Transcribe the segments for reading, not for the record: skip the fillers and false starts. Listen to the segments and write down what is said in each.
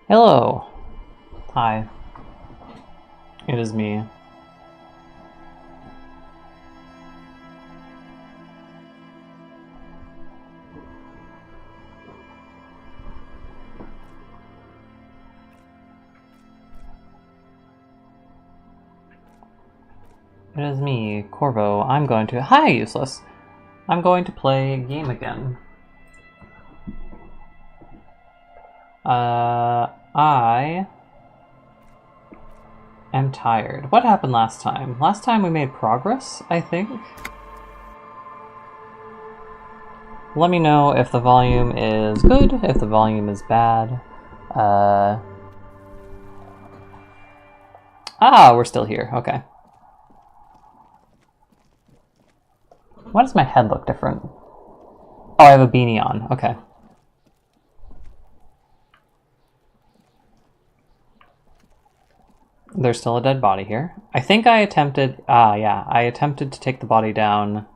Hello. Hi. It is me. It is me, Corvo. Hi, useless! I'm going to play a game again. I am tired. What happened last time? Last time we made progress, I think? Let me know if the volume is good, if the volume is bad. We're still here. Okay. Why does my head look different? Oh, I have a beanie on. Okay. There's still a dead body here. I think I attempted... I attempted to take the body down.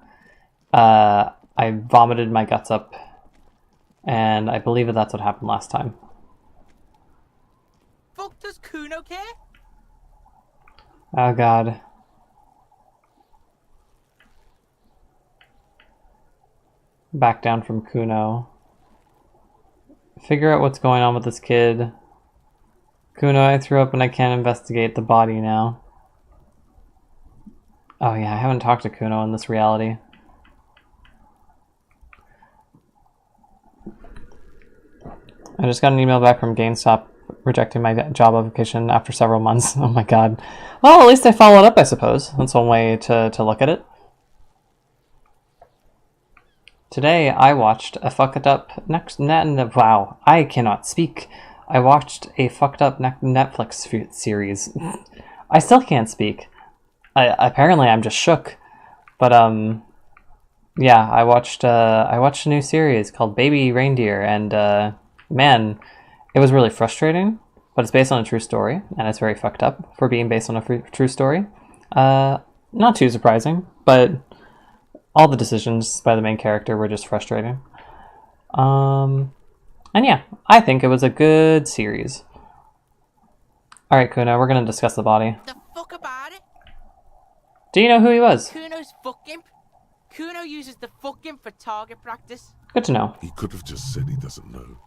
I vomited my guts up. And I believe that's what happened last time. Fuck does Kuno care? Oh god. Back down from Kuno. Figure out what's going on with this kid. Kuno, I threw up and I can't investigate the body now. Oh yeah, I haven't talked to Kuno in this reality. I just got an email back from GameStop rejecting my job application after several months. Oh my god. Well, at least I followed up, I suppose. That's one way to look at it. Today, I watched a fucked up wow, I cannot speak. I watched a fucked up Netflix series. I still can't speak. Apparently, I'm just shook. But yeah, I watched a new series called Baby Reindeer, and man, it was really frustrating. But it's based on a true story, and it's very fucked up for being based on a true story. Not too surprising, but all the decisions by the main character were just frustrating. And yeah, I think it was a good series. Alright, Kuno, we're gonna discuss the body. The fuck about it? Do you know who he was? Kuno's fuck imp. Kuno uses the fuck imp for target practice. Good to know. He could have just said he doesn't know.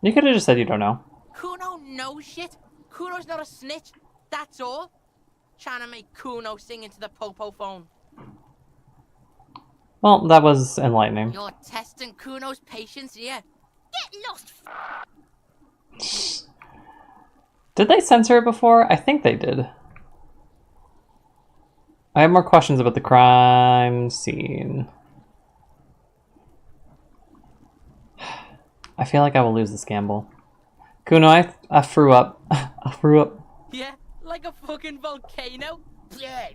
You could have just said you don't know. Kuno knows shit. Kuno's not a snitch. That's all. Trying to make Kuno sing into the popo phone. Well, that was enlightening. You're testing Kuno's patience here. Get lost. Did they censor it before? I think they did. I have more questions about the crime scene. I feel like I will lose this gamble. Kuno, I threw up. I threw up. Yeah, like a fucking volcano. Yeah.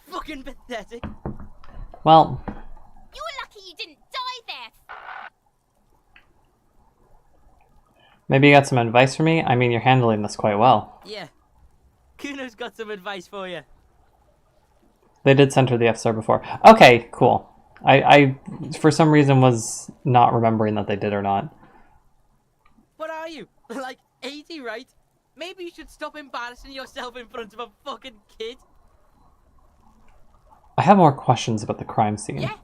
Fucking pathetic. Well, You're lucky you didn't die there. maybe you got some advice for me? I mean, you're handling this quite well. Yeah. Kuno's got some advice for you. They did censor the episode before. Okay, cool. I for some reason was not remembering that they did or not. What are you? Like 80, right? Maybe you should stop embarrassing yourself in front of a fucking kid. I have more questions about the crime scene. Yeah?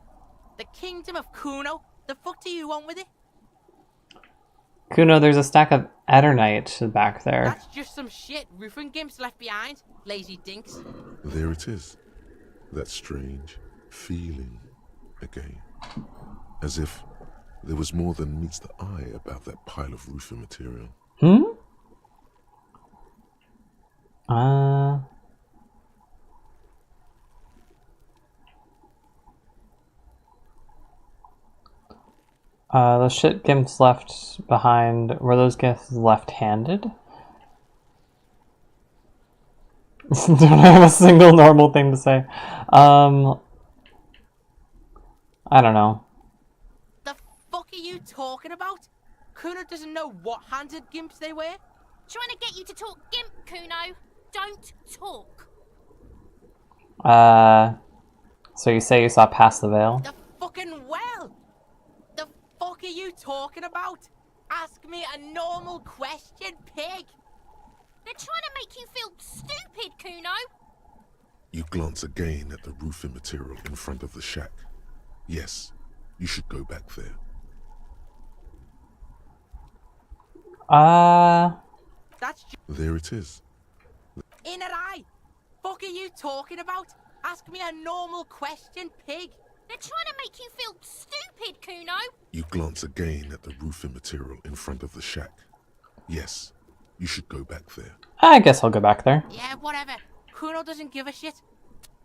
The kingdom of Kuno? The fuck do you want with it? Kuno, there's a stack of Eternite back there. That's just some shit roofing gimps left behind. Lazy dinks. There it is. That strange feeling again. As if there was more than meets the eye about that pile of roofing material. Those shit gimps left behind, were those gimps left-handed? Don't have a single normal thing to say. I don't know. The fuck are you talking about? Kuno doesn't know what handed gimps they were. Trying to get you to talk gimp, Kuno. Don't talk. So you say you saw past the veil? The fucking well. The fuck are you talking about? a normal question, pig. They're trying to make you feel stupid, Kuno. You glance again at the roofing material in front of the shack. Yes, you should go back there. That's There it is. inner eye. Fuck are you talking about? Ask me a normal question, pig. They're trying to make you feel stupid, Kuno. You glance again at the roofing material in front of the shack. Yes, you should go back there. I guess I'll go back there. Yeah, whatever. Kuno doesn't give a shit.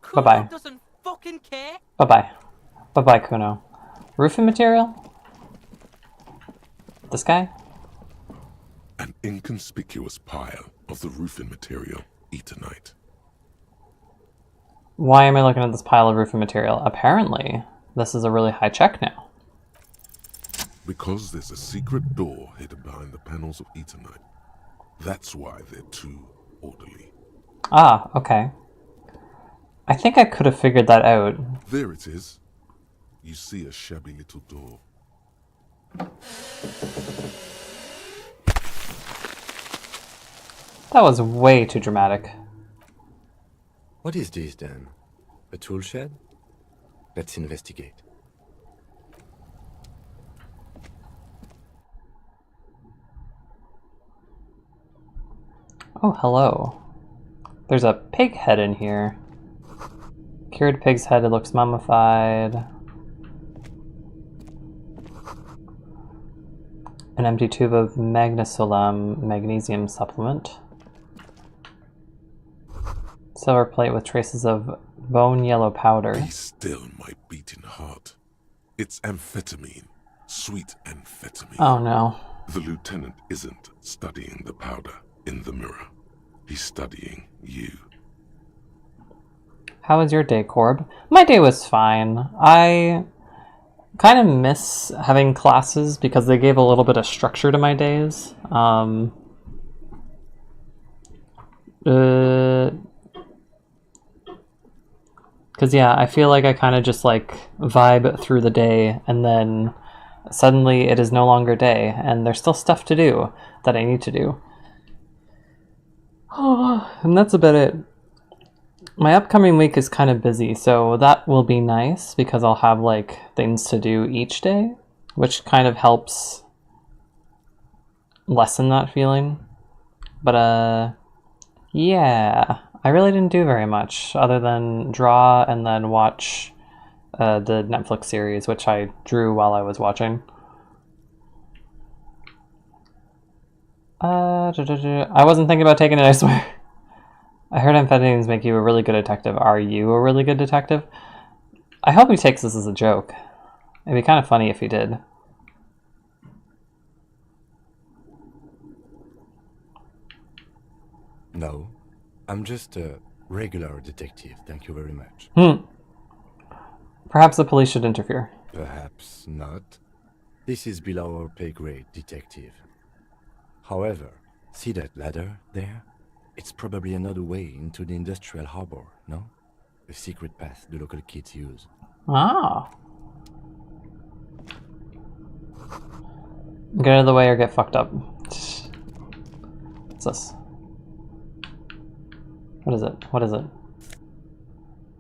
Kuno Bye-bye. doesn't fucking care. Bye-bye. Bye-bye, Kuno. Roofing material? This guy? An inconspicuous pile of the roofing material, Eternite. Why am I looking at this pile of roofing material? Apparently, this is a really high check now. Because there's a secret door hidden behind the panels of Eternite. That's why they're too orderly. Ah, okay. I think I could have figured that out. There it is. You see a shabby little door. That was way too dramatic. What is this then? A tool shed? Let's investigate. Oh, hello. There's a pig head in here. Cured pig's head, it looks mummified. An empty tube of magnesolam magnesium supplement. Silver plate with traces of bone yellow powder. Be still, my beating heart. It's amphetamine. Sweet amphetamine. Oh no. The lieutenant isn't studying the powder in the mirror. He's studying you. How was your day, Korb? My day was fine. I kind of miss having classes because they gave a little bit of structure to my days. Because yeah, I feel like I kind of just like vibe through the day and then suddenly it is no longer day and there's still stuff to do that I need to do. And that's about it. My upcoming week is kind of busy, so that will be nice because I'll have like things to do each day, which kind of helps lessen that feeling. But yeah, I really didn't do very much other than draw and then watch the Netflix series, which I drew while I was watching. I wasn't thinking about taking it, I swear. I heard amphetamines make you a really good detective. Are you a really good detective? I hope he takes this as a joke. It'd be kind of funny if he did. No, I'm just a regular detective, thank you very much. Perhaps the police should interfere. Perhaps not. This is below our pay grade, detective. However, see that ladder there? It's probably another way into the industrial harbor, no? A secret path the local kids use. Ah. Get out of the way or get fucked up. What's this? What is it? What is it?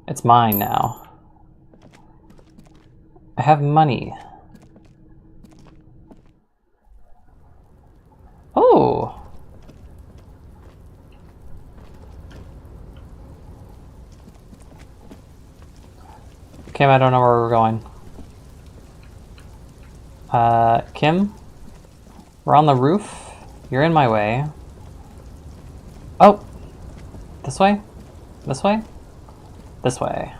It's mine now. I have money. Oh! Kim, I don't know where we're going. Kim? We're on the roof. You're in my way. Oh! This way? This way? This way.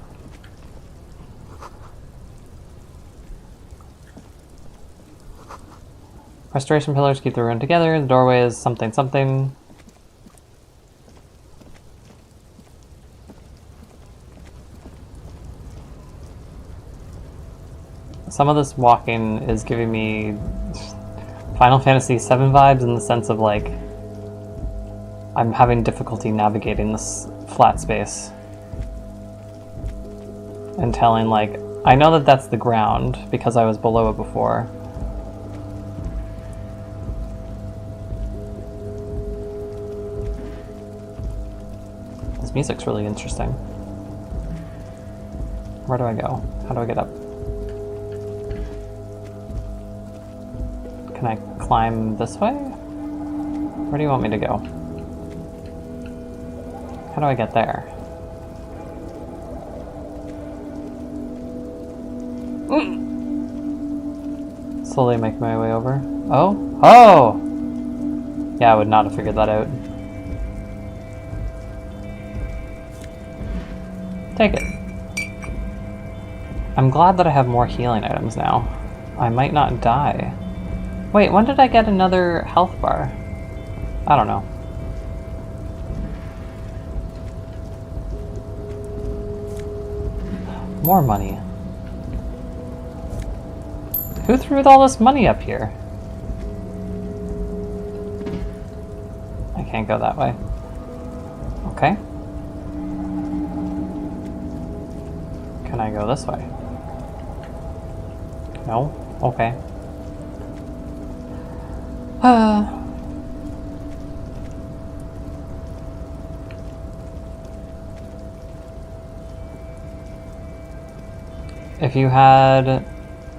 Restoration pillars keep the room together. The doorway is something something. Some of this walking is giving me Final Fantasy VII vibes in the sense of like I'm having difficulty navigating this flat space and telling like I know that that's the ground because I was below it before. music's really interesting. Where do I go? How do I get up? Can I climb this way? Where do you want me to go? How do I get there? Slowly make my way over. Oh? Oh! Yeah, I would not have figured that out. Take it. I'm glad that I have more healing items now. I might not die. Wait, when did I get another health bar? I don't know. More money. Who threw all this money up here? I can't go that way. Okay. Can I go this way? No? Okay. If you had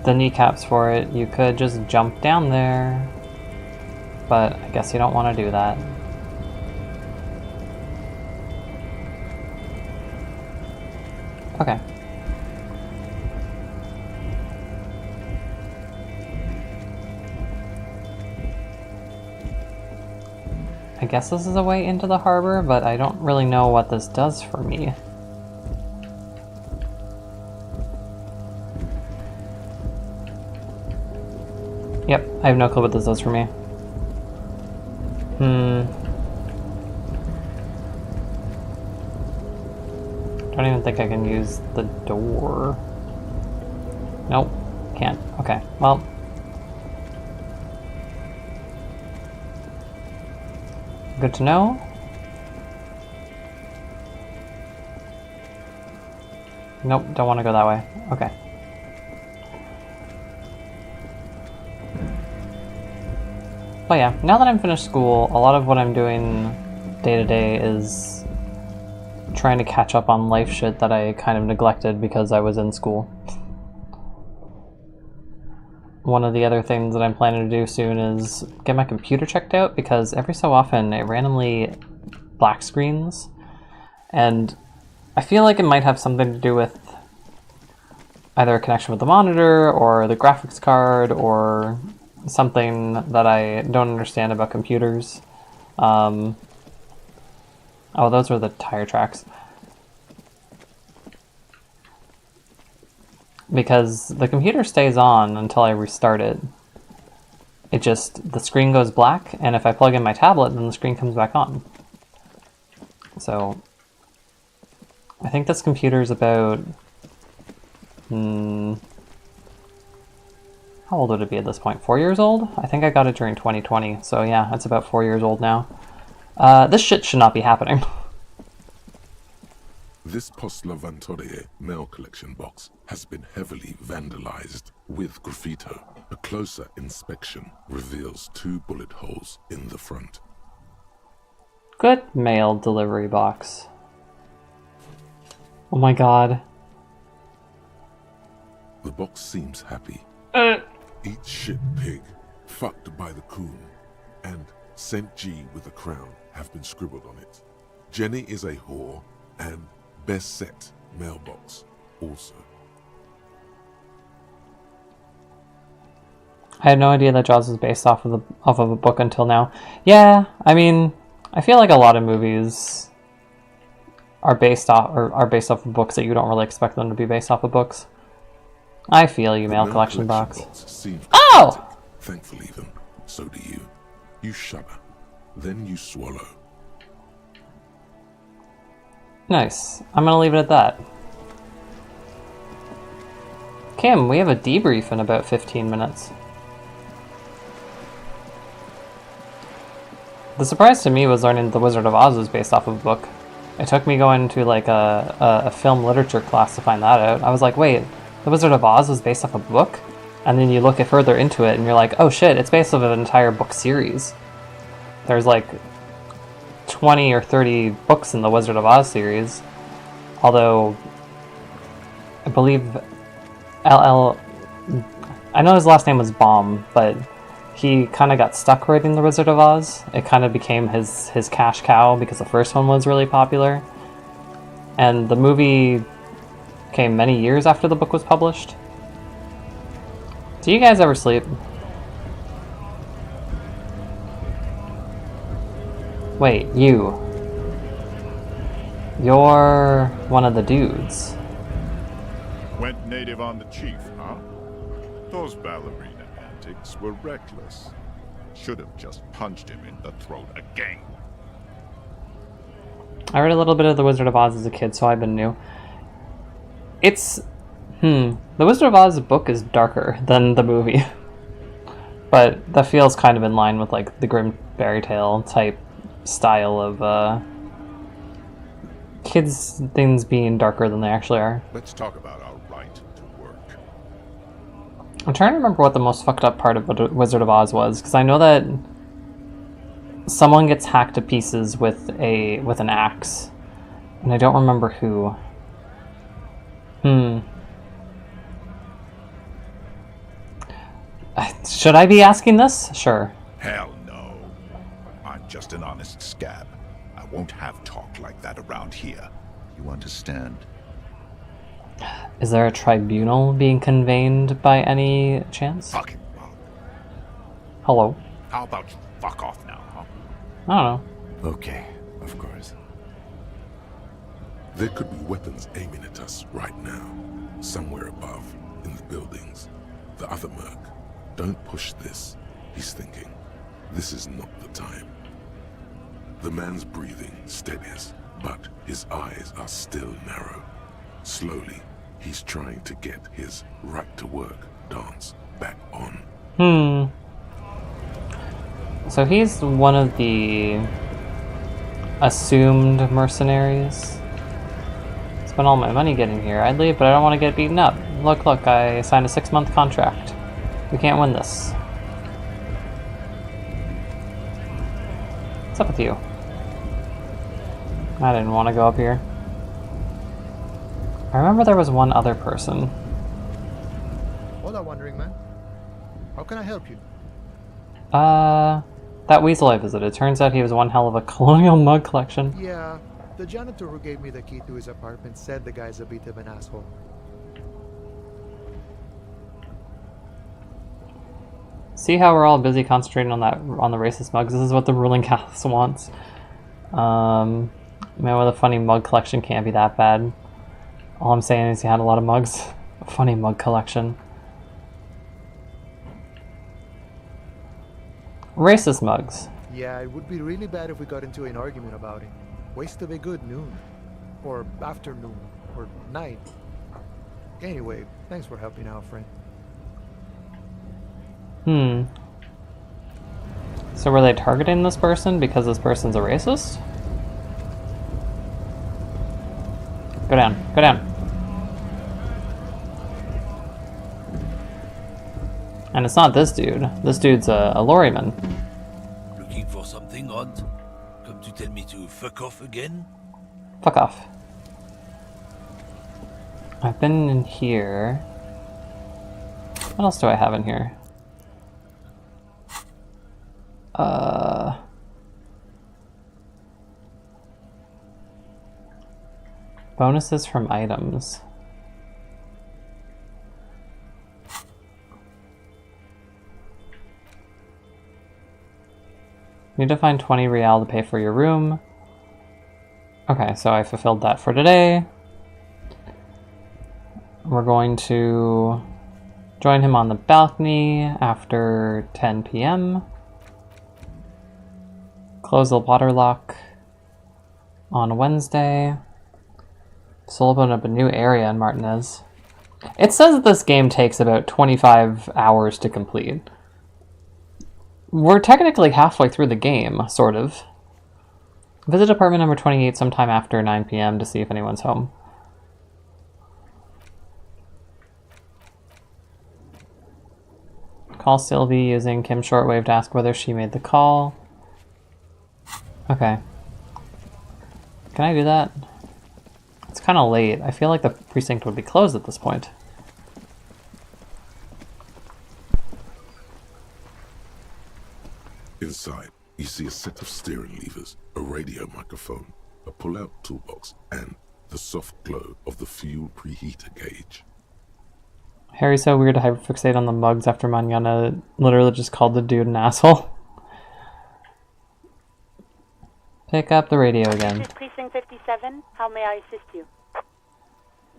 the kneecaps for it, you could just jump down there. But I guess you don't want to do that. Okay. I guess this is a way into the harbor, but I don't really know what this does for me. Yep, I have no clue what this does for me. Don't even think I can use the door. Nope, can't. Okay, well. Good to know. Nope, don't want to go that way. Okay. But yeah, now that I'm finished school, a lot of what I'm doing day to day is trying to catch up on life shit that I kind of neglected because I was in school. One of the other things that I'm planning to do soon is get my computer checked out, because every so often it randomly black screens, and I feel like it might have something to do with either a connection with the monitor or the graphics card or something that I don't understand about computers. Oh, those were the tire tracks. Because the computer stays on until I restart it. It just, the screen goes black, and if I plug in my tablet, then the screen comes back on. So, I think this computer is about... how old would it be at this point? 4 years old? I think I got it during 2020, so yeah, it's about 4 years old now. This shit should not be happening. This Post Lavantorie mail collection box has been heavily vandalized with graffito. A closer inspection reveals 2 bullet holes in the front. Good mail delivery box. Oh my god. The box seems happy. Eat shit pig, fucked by the coon, and St. G with a crown have been scribbled on it. Jenny is a whore, and best set mailbox also. I had no idea that Jaws was based off of a book until now. Yeah, I mean, I feel like a lot of movies are based off of books that you don't really expect them to be based off of books. I feel you, mail collection box. Oh! Thankfully then, so do you. You shudder, then you swallow. Nice. I'm gonna leave it at that. Kim, we have a debrief in about 15 minutes. The surprise to me was learning The Wizard of Oz was based off of a book. It took me going to like a film literature class to find that out. I was like, wait, The Wizard of Oz was based off a book? And then you look further into it and you're like, oh shit, it's based off of an entire book series. There's like 20 or 30 books in the Wizard of Oz series. Although, I believe I know his last name was Baum, but he kind of got stuck writing the Wizard of Oz. It kind of became his cash cow because the first one was really popular. And the movie came many years after the book was published. Do you guys ever sleep? Wait, you. You're one of the dudes. Went native on the chief, huh? Those ballerina antics were reckless. Should have just punched him in the throat again. I read a little bit of The Wizard of Oz as a kid, so I've been new. It's... The Wizard of Oz book is darker than the movie. But that feels kind of in line with, like, the grim fairy tale type style of, kids' things being darker than they actually are. Let's talk about our right to work. I'm trying to remember what the most fucked up part of Wizard of Oz was, because I know that someone gets hacked to pieces with an axe, and I don't remember who. Should I be asking this? Sure. Hell no. I'm just an honest scab. I won't have talk like that around here. You understand? Is there a tribunal being convened by any chance? Fucking mug. Hello? How about you fuck off now, huh? I don't know. Okay, of course. There could be weapons aiming at us right now, somewhere above, in the buildings. The other merc. Don't push this, he's thinking. This is not the time. The man's breathing steadies, but his eyes are still narrow. Slowly, he's trying to get his right-to-work dance back on. So he's one of the assumed mercenaries. Spent all my money getting here. I'd leave, but I don't want to get beaten up. Look, I signed a 6-month contract. We can't win this. What's up with you? I didn't want to go up here. I remember there was one other person. Hola, wandering man. How can I help you? That weasel I visited. Turns out he was one hell of a colonial mug collection. Yeah, the janitor who gave me the key to his apartment said the guy's a bit of an asshole. See how we're all busy concentrating on the racist mugs? This is what the ruling class wants. Man with a funny mug collection can't be that bad. All I'm saying is he had a lot of mugs. A funny mug collection. Racist mugs. Yeah, it would be really bad if we got into an argument about it. Waste of a good noon. Or afternoon. Or night. Anyway, thanks for helping out, friend. So were they targeting this person because this person's a racist? Go down. Go down. And it's not this dude. This dude's a lorryman. Looking for something odd? Come to tell me to fuck off again? Fuck off. I've been in here. What else do I have in here? Bonuses from items. Need to find 20 real to pay for your room. Okay, so I fulfilled that for today. We're going to join him on the balcony after 10 p.m. Close the water lock on Wednesday. So we'll open up a new area in Martinez. It says that this game takes about 25 hours to complete. We're technically halfway through the game, sort of. Visit apartment number 28 sometime after 9 p.m. to see if anyone's home. Call Sylvie using Kim's shortwave to ask whether she made the call. Okay. Can I do that? It's kind of late. I feel like the precinct would be closed at this point. Inside, you see a set of steering levers, a radio microphone, a pull-out toolbox, and the soft glow of the fuel preheater gauge. Harry's so weird to hyperfixate on the mugs after Manana literally just called the dude an asshole. Pick up the radio again. This is Precinct 57. How may I assist you?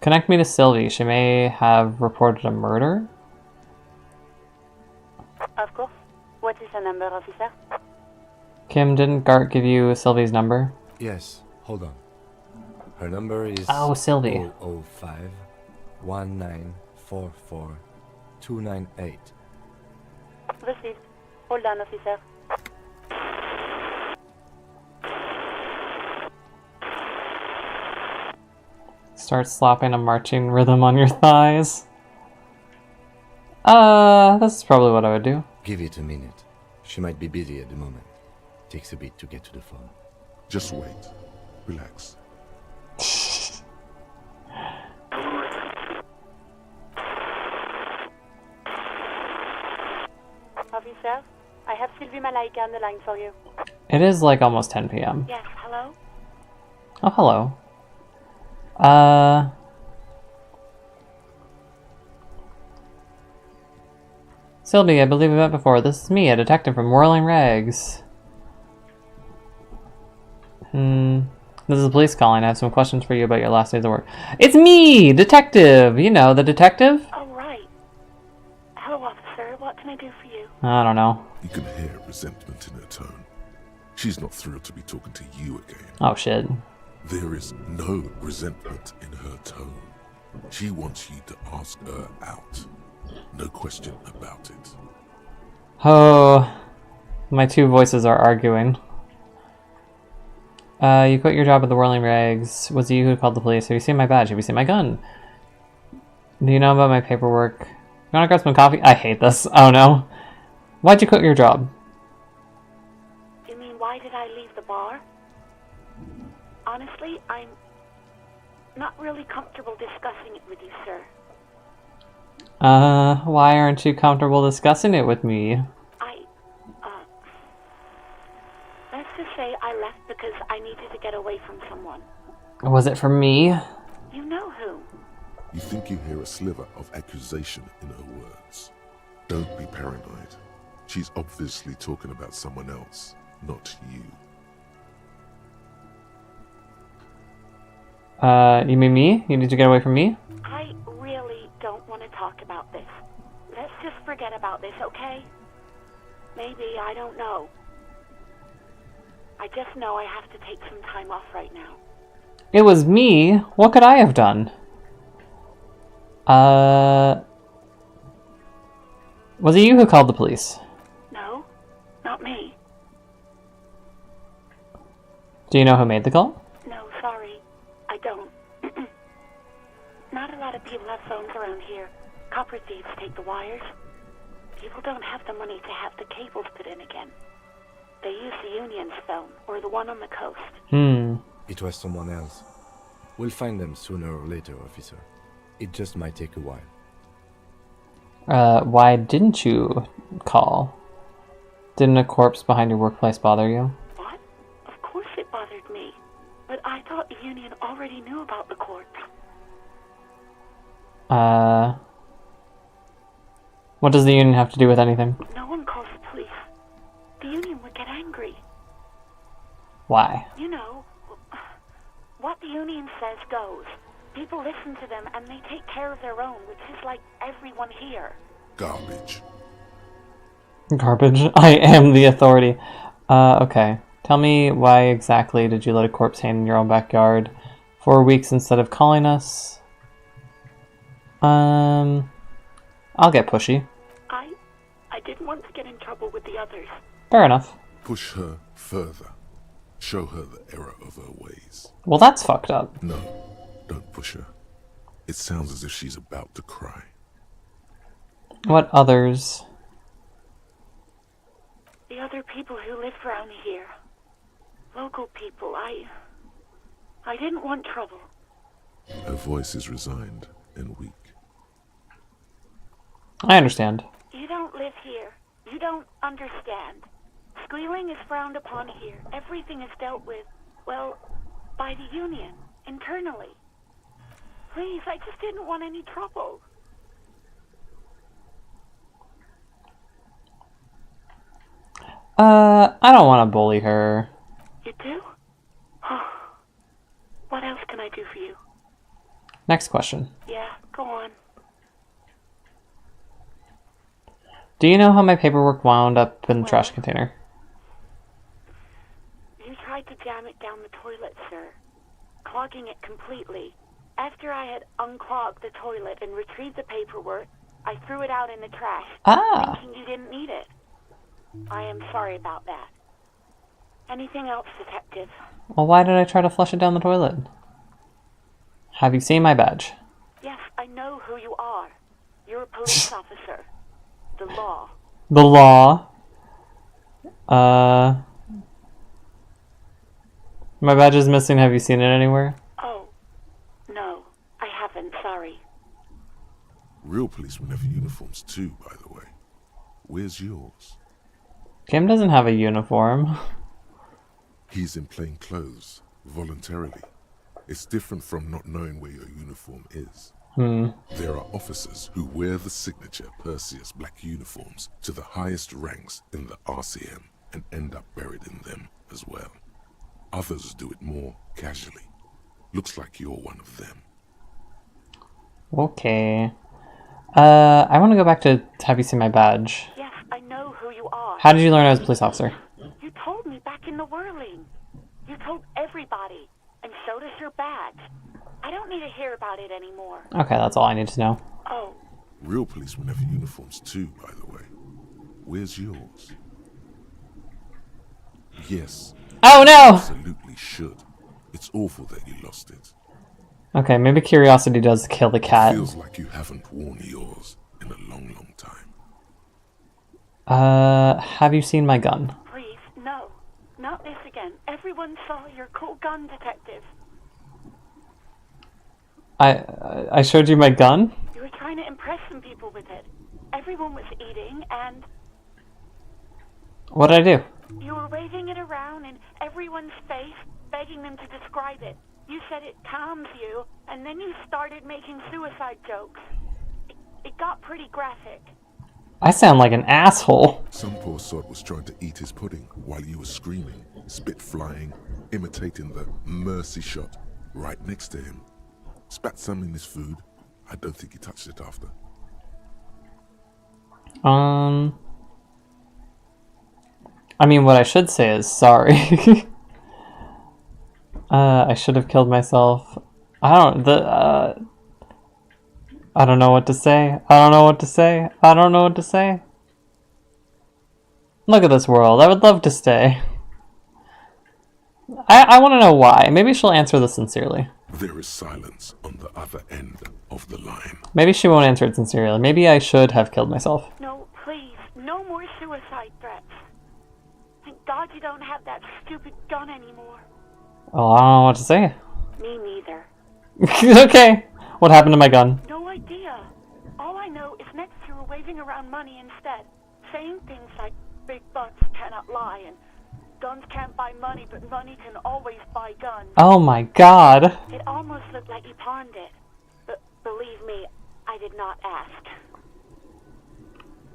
Connect me to Sylvie. She may have reported a murder. Of course. What is her number, officer? Kim, didn't Gart give you Sylvie's number? Yes, hold on. Her number is Oh, Sylvie. 005 1944 298. Received. Hold on, officer. Start slapping a marching rhythm on your thighs. This is probably what I would do. Give it a minute. She might be busy at the moment. Takes a bit to get to the phone. Just wait. Relax. Officer, I have Sylvie Malaika on the line for you. It is like almost 10 p.m. Yes, hello? Oh, hello. Sylvie, I believe we met before. This is me, a detective from Whirling Rags. This is the police calling. I have some questions for you about your last days of work. It's me, detective! You know, the detective? Oh, right. Hello, officer. What can I do for you? I don't know. You can hear resentment in her tone. She's not thrilled to be talking to you again. Oh, shit. There is no resentment in her tone. She wants you to ask her out. No question about it. Oh, my two voices are arguing. You quit your job at the Whirling Rags. Was it you who called the police? Have you seen my badge? Have you seen my gun? Do you know about my paperwork? You wanna grab some coffee? I hate this. Oh no. Why'd you quit your job? You mean, why did I leave the bar? Honestly, I'm not really comfortable discussing it with you, sir. Why aren't you comfortable discussing it with me? Let's just say I left because I needed to get away from someone. Was it for me? You know who. You think you hear a sliver of accusation in her words. Don't be paranoid. She's obviously talking about someone else, not you. You mean me? You need to get away from me? I really don't want to talk about this. Let's just forget about this, okay? Maybe, I don't know. I just know I have to take some time off right now. It was me? What could I have done? Was it you who called the police? No, not me. Do you know who made the call? No, sorry. I don't. Not a lot of people have phones around here. Copper thieves take the wires. People don't have the money to have the cables put in again. They use the Union's phone, or the one on the coast. It was someone else. We'll find them sooner or later, officer. It just might take a while. Why didn't you call? Didn't a corpse behind your workplace bother you? What? Of course it bothered me. But I thought the Union already knew about the corpse. What does the Union have to do with anything? No one calls the police. The Union would get angry. Why? You know, what the Union says goes. People listen to them and they take care of their own, which is like everyone here. Garbage. Garbage? I am the authority. Okay. Tell me, why exactly did you let a corpse hang in your own backyard for weeks instead of calling us? I'll get pushy. I didn't want to get in trouble with the others. Fair enough. Push her further. Show her the error of her ways. Well, that's fucked up. No, don't push her. It sounds as if she's about to cry. What others? The other people who live around here. Local people, I didn't want trouble. Her voice is resigned and weak. I understand. You don't live here. You don't understand. Squealing is frowned upon here. Everything is dealt with, well, by the Union, internally. Please, I just didn't want any trouble. I don't want to bully her. You do? What else can I do for you? Next question. Yeah, go on. Do you know how my paperwork wound up in the trash container? You tried to jam it down the toilet, sir, clogging it completely. After I had unclogged the toilet and retrieved the paperwork, I threw it out in the trash, thinking you didn't need it. I am sorry about that. Anything else, Detective? Well, why did I try to flush it down the toilet? Have you seen my badge? Yes, I know who you are. You're a police officer. The law. The law? My badge is missing. Have you seen it anywhere? Oh, no. I haven't, sorry. Real policemen have uniforms too, by the way. Where's yours? Kim doesn't have a uniform. He's in plain clothes, voluntarily. It's different from not knowing where your uniform is. There are officers who wear the signature Perseus black uniforms to the highest ranks in the RCM and end up buried in them as well. Others do it more casually. Looks like you're one of them. Okay. I want to go back to have you seen my badge. Yes, I know who you are. How did you learn I was a police officer? You told me back in the whirling. You told everybody, and so does your badge. I don't need to hear about it anymore. Okay, that's all I need to know. Oh. Real policemen have uniforms too, by the way. Where's yours? Yes. Oh no! Absolutely should. It's awful that you lost it. Okay, maybe curiosity does kill the cat. It feels like you haven't worn yours in a long, long time. Have you seen my gun? Please, no. Not this again. Everyone saw your cool gun, Detective. I showed you my gun? You were trying to impress some people with it. Everyone was eating, and What did I do? you were waving it around in everyone's face, begging them to describe it. You said it calms you, and then you started making suicide jokes. It got pretty graphic. I sound like an asshole. Some poor sod was trying to eat his pudding while you were screaming, spit flying, imitating the mercy shot right next to him. Spat some in his food. I don't think he touched it after. I mean, what I should say is sorry. I should have killed myself. I don't know what to say. I don't know what to say. I don't know what to say. Look at this world. I would love to stay. I want to know why. Maybe she'll answer this sincerely. There is silence on the other end of the line. Maybe she won't answer it sincerely. Maybe I should have killed myself. No, please, no more suicide threats. Thank God you don't have that stupid gun anymore. Well, I don't know what to say. Me neither. Okay. What happened to my gun? No idea. All I know is next you were waving around money instead, saying things like big bucks cannot lie and guns can't buy money, but money can always buy guns. Oh my god. It almost looked like you pawned it. But believe me, I did not ask.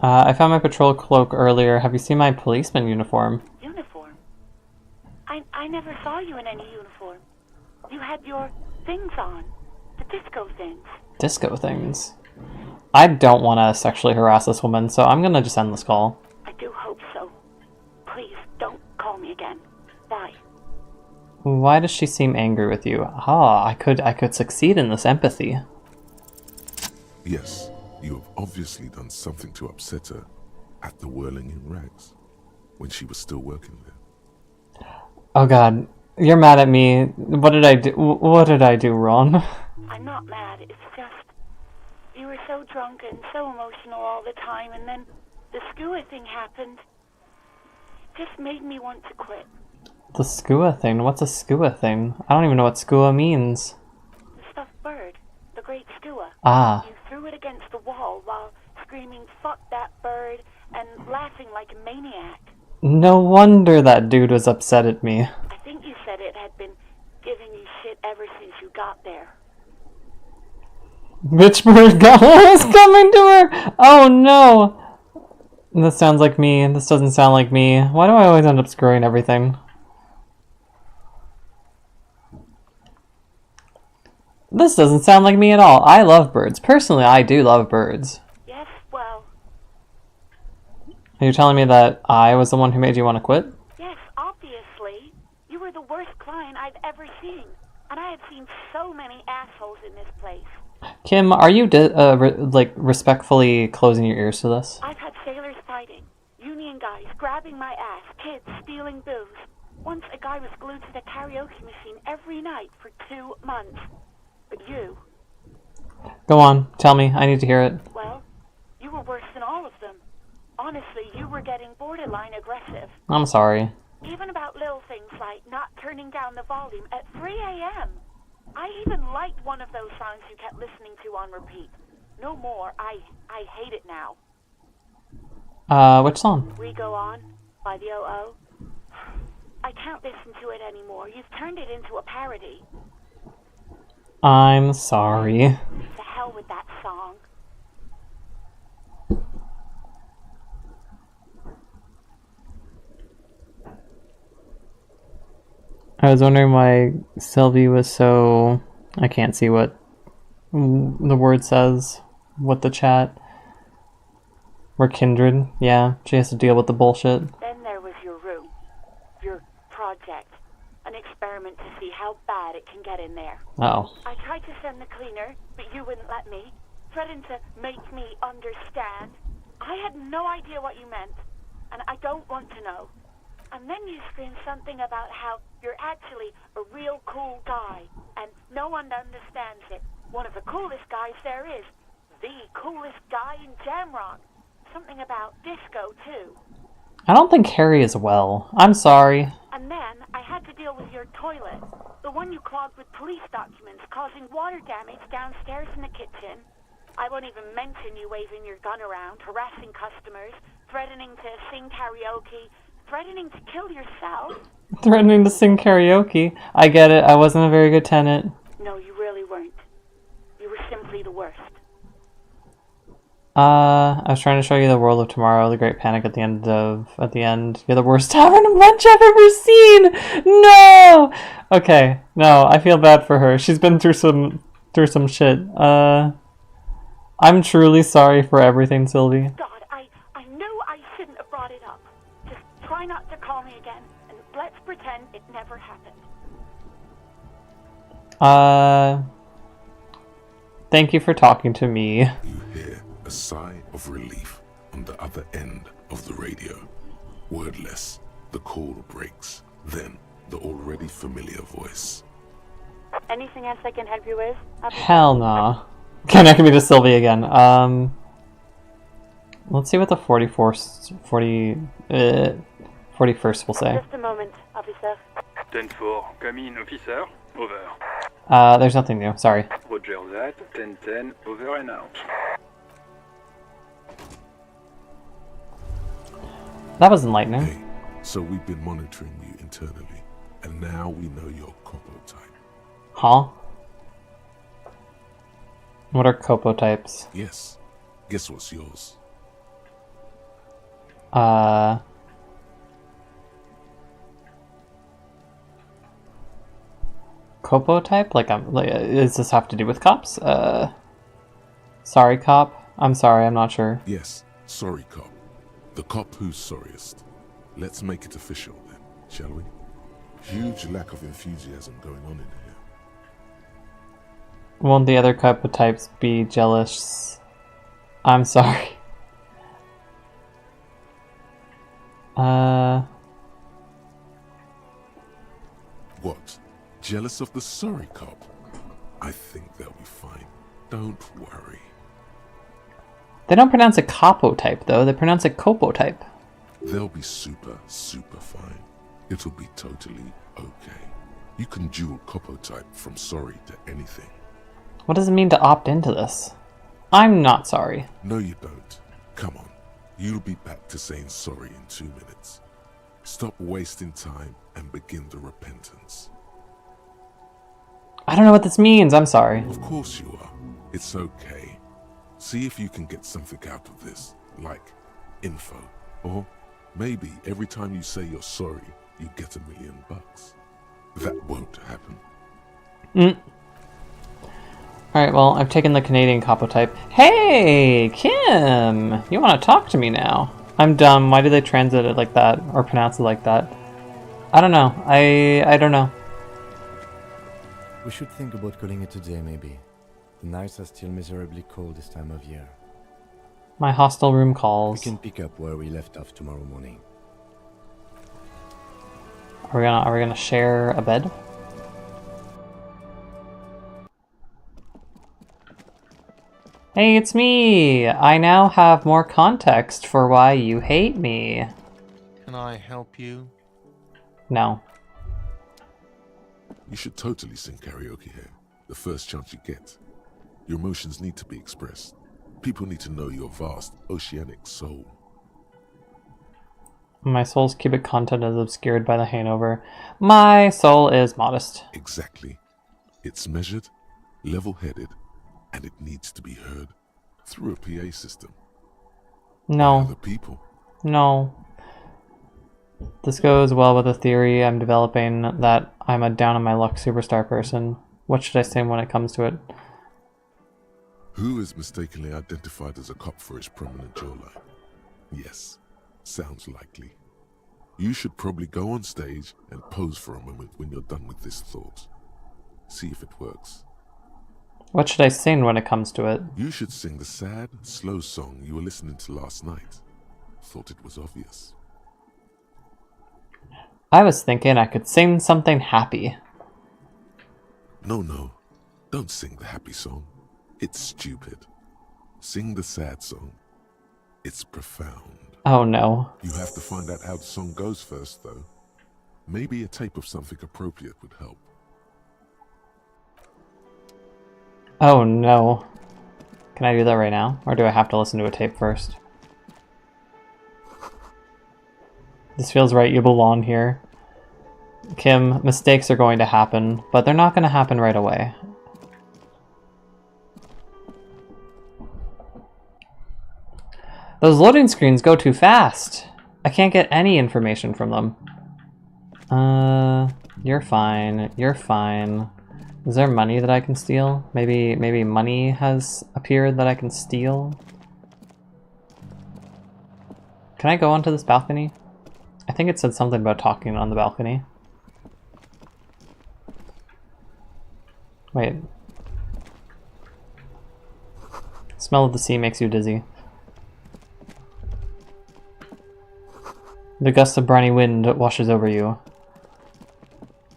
I found my patrol cloak earlier. Have you seen my policeman uniform? Uniform? I never saw you in any uniform. You had your things on. The disco things. Disco things? I don't want to sexually harass this woman, so I'm gonna just end this call. I do hope so. Please, don't call me again. Bye. Why does she seem angry with you? Ah, I could succeed in this empathy. Yes, you have obviously done something to upset her at the Whirling in Rags, when she was still working there. Oh god, you're mad at me. What did I do? What did I do wrong? I'm not mad, it's just... You were so drunk and so emotional all the time, and then the skewer thing happened. It just made me want to quit. The skua thing? What's a skua thing? I don't even know what skua means. The stuffed bird. The great skua. Ah. You threw it against the wall while screaming, "Fuck that bird," and laughing like a maniac. No wonder that dude was upset at me. I think you said it had been giving you shit ever since you got there. Bitch bird was coming to her! Oh no! This sounds like me. This doesn't sound like me. Why do I always end up screwing everything? This doesn't sound like me at all. I love birds. Personally, I do love birds. Yes, well... Are you telling me that I was the one who made you want to quit? Yes, obviously. You were the worst client I've ever seen. And I have seen so many assholes in this place. Kim, are you respectfully closing your ears to this? I've had sailors fighting, union guys grabbing my ass, kids stealing booze. Once a guy was glued to the karaoke machine every night for 2 months. But you... Go on, tell me. I need to hear it. Well, you were worse than all of them. Honestly, you were getting borderline aggressive. I'm sorry. Even about little things like not turning down the volume at 3 a.m. I even liked one of those songs you kept listening to on repeat. No more. I hate it now. Which song? We Go On by the O.O. I can't listen to it anymore. You've turned it into a parody. I'm sorry. To hell with that song. I was wondering why Sylvie was so... I can't see what the word says. What the chat... We're kindred. Yeah, she has to deal with the bullshit. Then there was your room. Your project. An experiment to see how bad it can get in there. Uh-oh. I tried to send the cleaner, but you wouldn't let me. Threatened to make me understand. I had no idea what you meant. And I don't want to know. And then you screamed something about how you're actually a real cool guy. And no one understands it. One of the coolest guys there is. The coolest guy in Jamrock. Something about disco, too. I don't think Harry is well. I'm sorry. And then I had to deal with your toilet. The one you clogged with police documents, causing water damage downstairs in the kitchen. I won't even mention you waving your gun around, harassing customers, threatening to sing karaoke, threatening to kill yourself. Threatening to sing karaoke. I get it. I wasn't a very good tenant. No, you really weren't. You were simply the worst. I was trying to show you the World of Tomorrow, the Great Panic at the end. You're the worst tavern of lunch I've ever seen! No! Okay, no, I feel bad for her. She's been through some shit. I'm truly sorry for everything, Sylvie. God, I knew I shouldn't have brought it up. Just try not to call me again, and let's pretend it never happened. Thank you for talking to me. You hear a sigh of relief on the other end of the radio. Wordless, the call breaks. Then, the already familiar voice. Anything else I can help you with? Hell no. Connect me to Sylvie again. Let's see what the 41st will say. Just a moment, officer. 10-4, come in, officer. Over. There's nothing new. Sorry. Roger that. 10-10, over and out. That was enlightening. Hey, so we've been monitoring you internally, and now we know your Copo type. Huh? What are Copo types? Yes. Guess what's yours? Copo type? Does this have to do with cops? Sorry, cop. I'm sorry, I'm not sure. Yes, sorry, cop. The cop who's sorriest. Let's make it official then, shall we? Huge lack of enthusiasm going on in here. Won't the other Copo types be jealous? I'm sorry. What? Jealous of the sorry cop? I think they'll be fine. Don't worry. They don't pronounce it Copo type, though. They pronounce it Copo type. They'll be super, super fine. It'll be totally okay. You can dual Kopo type from sorry to anything. What does it mean to opt into this? I'm not sorry. No, you don't. Come on. You'll be back to saying sorry in 2 minutes. Stop wasting time and begin the repentance. I don't know what this means. I'm sorry. Of course you are. It's okay. See if you can get something out of this, like info. Or maybe every time you say you're sorry, you get $1 million. That won't happen. Alright, well, I've taken the Canadian Kopo type. Hey, Kim! You want to talk to me now? I'm dumb. Why do they translate it like that? Or pronounce it like that? I don't know. I don't know. We should think about calling it a day, maybe. The nights are still miserably cold this time of year. My hostel room calls. We can pick up where we left off tomorrow morning. Are we gonna share a bed? Hey, it's me! I now have more context for why you hate me. Can I help you? No. You should totally sing karaoke here, the first chance you get. Your emotions need to be expressed. People need to know your vast, oceanic soul. My soul's cubic content is obscured by the hangover. My soul is modest. Exactly. It's measured, level-headed, and it needs to be heard through a PA system. No. Other people. No. This goes well with the theory I'm developing that I'm a down-on-my-luck superstar person. What should I say when it comes to it? Who is mistakenly identified as a cop for his prominent jawline? Yes, sounds likely. You should probably go on stage and pose for a moment when you're done with this thought. See if it works. What should I sing when it comes to it? You should sing the sad, slow song you were listening to last night. Thought it was obvious. I was thinking I could sing something happy. No. Don't sing the happy song. It's stupid. Sing the sad song. It's profound. Oh no. You have to find out how the song goes first, though. Maybe a tape of something appropriate would help. Oh no. Can I do that right now? Or do I have to listen to a tape first? This feels right, you belong here. Kim, mistakes are going to happen, but they're not going to happen right away. Those loading screens go too fast. I can't get any information from them. You're fine. You're fine. Is there money that I can steal? Maybe money has appeared that I can steal? Can I go onto this balcony? I think it said something about talking on the balcony. Wait. Smell of the sea makes you dizzy. The gust of briny wind washes over you.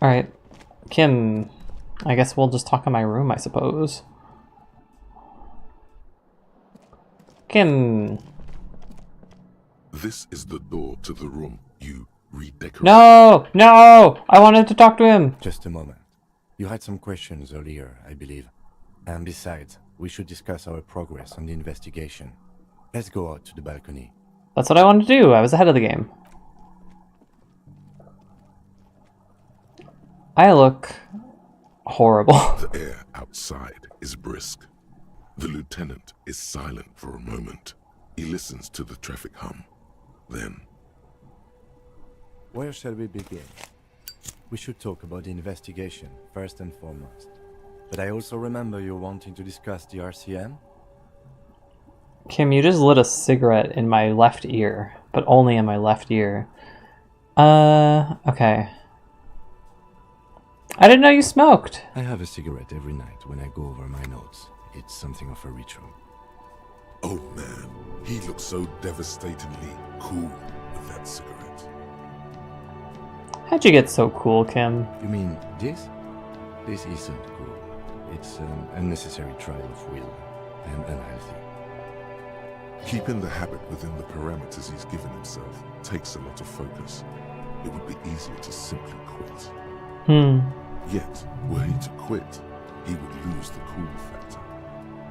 Alright. Kim, I guess we'll just talk in my room, I suppose. Kim. This is the door to the room you redecorate. No! No! I wanted to talk to him! Just a moment. You had some questions earlier, I believe. And besides, we should discuss our progress on the investigation. Let's go out to the balcony. That's what I wanted to do. I was ahead of the game. I look horrible. The air outside is brisk. The lieutenant is silent for a moment. He listens to the traffic hum. Then... Where shall we begin? We should talk about the investigation, first and foremost. But I also remember you wanting to discuss the RCM? Kim, you just lit a cigarette in my left ear, but only in my left ear. Okay. I didn't know you smoked. I have a cigarette every night when I go over my notes. It's something of a ritual. Oh man, he looks so devastatingly cool with that cigarette. How'd you get so cool, Kim? You mean this? This isn't cool. It's an unnecessary trial of will and unhealthy. Keeping the habit within the parameters he's given himself takes a lot of focus. it would be easier to simply quit. Yet, were he to quit, he would lose the cool factor.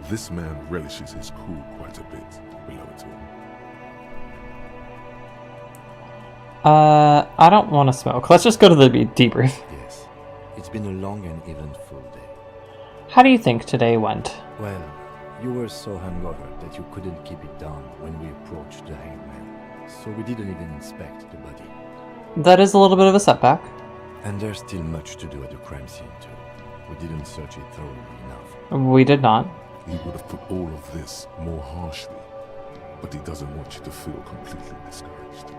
This man relishes his cool quite a bit below it all. I don't want to smoke. Let's just go to the debrief. Yes, it's been a long and eventful day. How do you think today went? Well, you were so hungover that you couldn't keep it down when we approached the hanged man, so we didn't even inspect the body. That is a little bit of a setback. And there's still much to do at the crime scene too. We didn't search it thoroughly enough. We did not. He would have put all of this more harshly, but he doesn't want you to feel completely discouraged.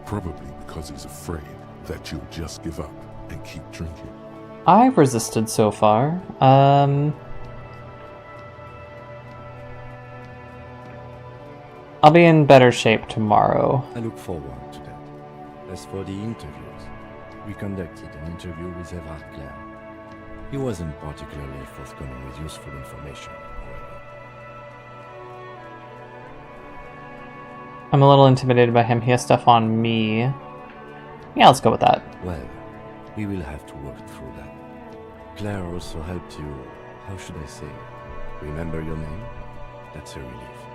Probably because he's afraid that you'll just give up and keep drinking. I've resisted so far. I'll be in better shape tomorrow. I look forward to that. As for the interviews, we conducted an interview with Everard Clare. He wasn't particularly forthcoming with useful information, however. I'm a little intimidated by him. He has stuff on me. Yeah, let's go with that. Well, we will have to work through that. Claire also helped you, how should I say, remember your name? That's a relief.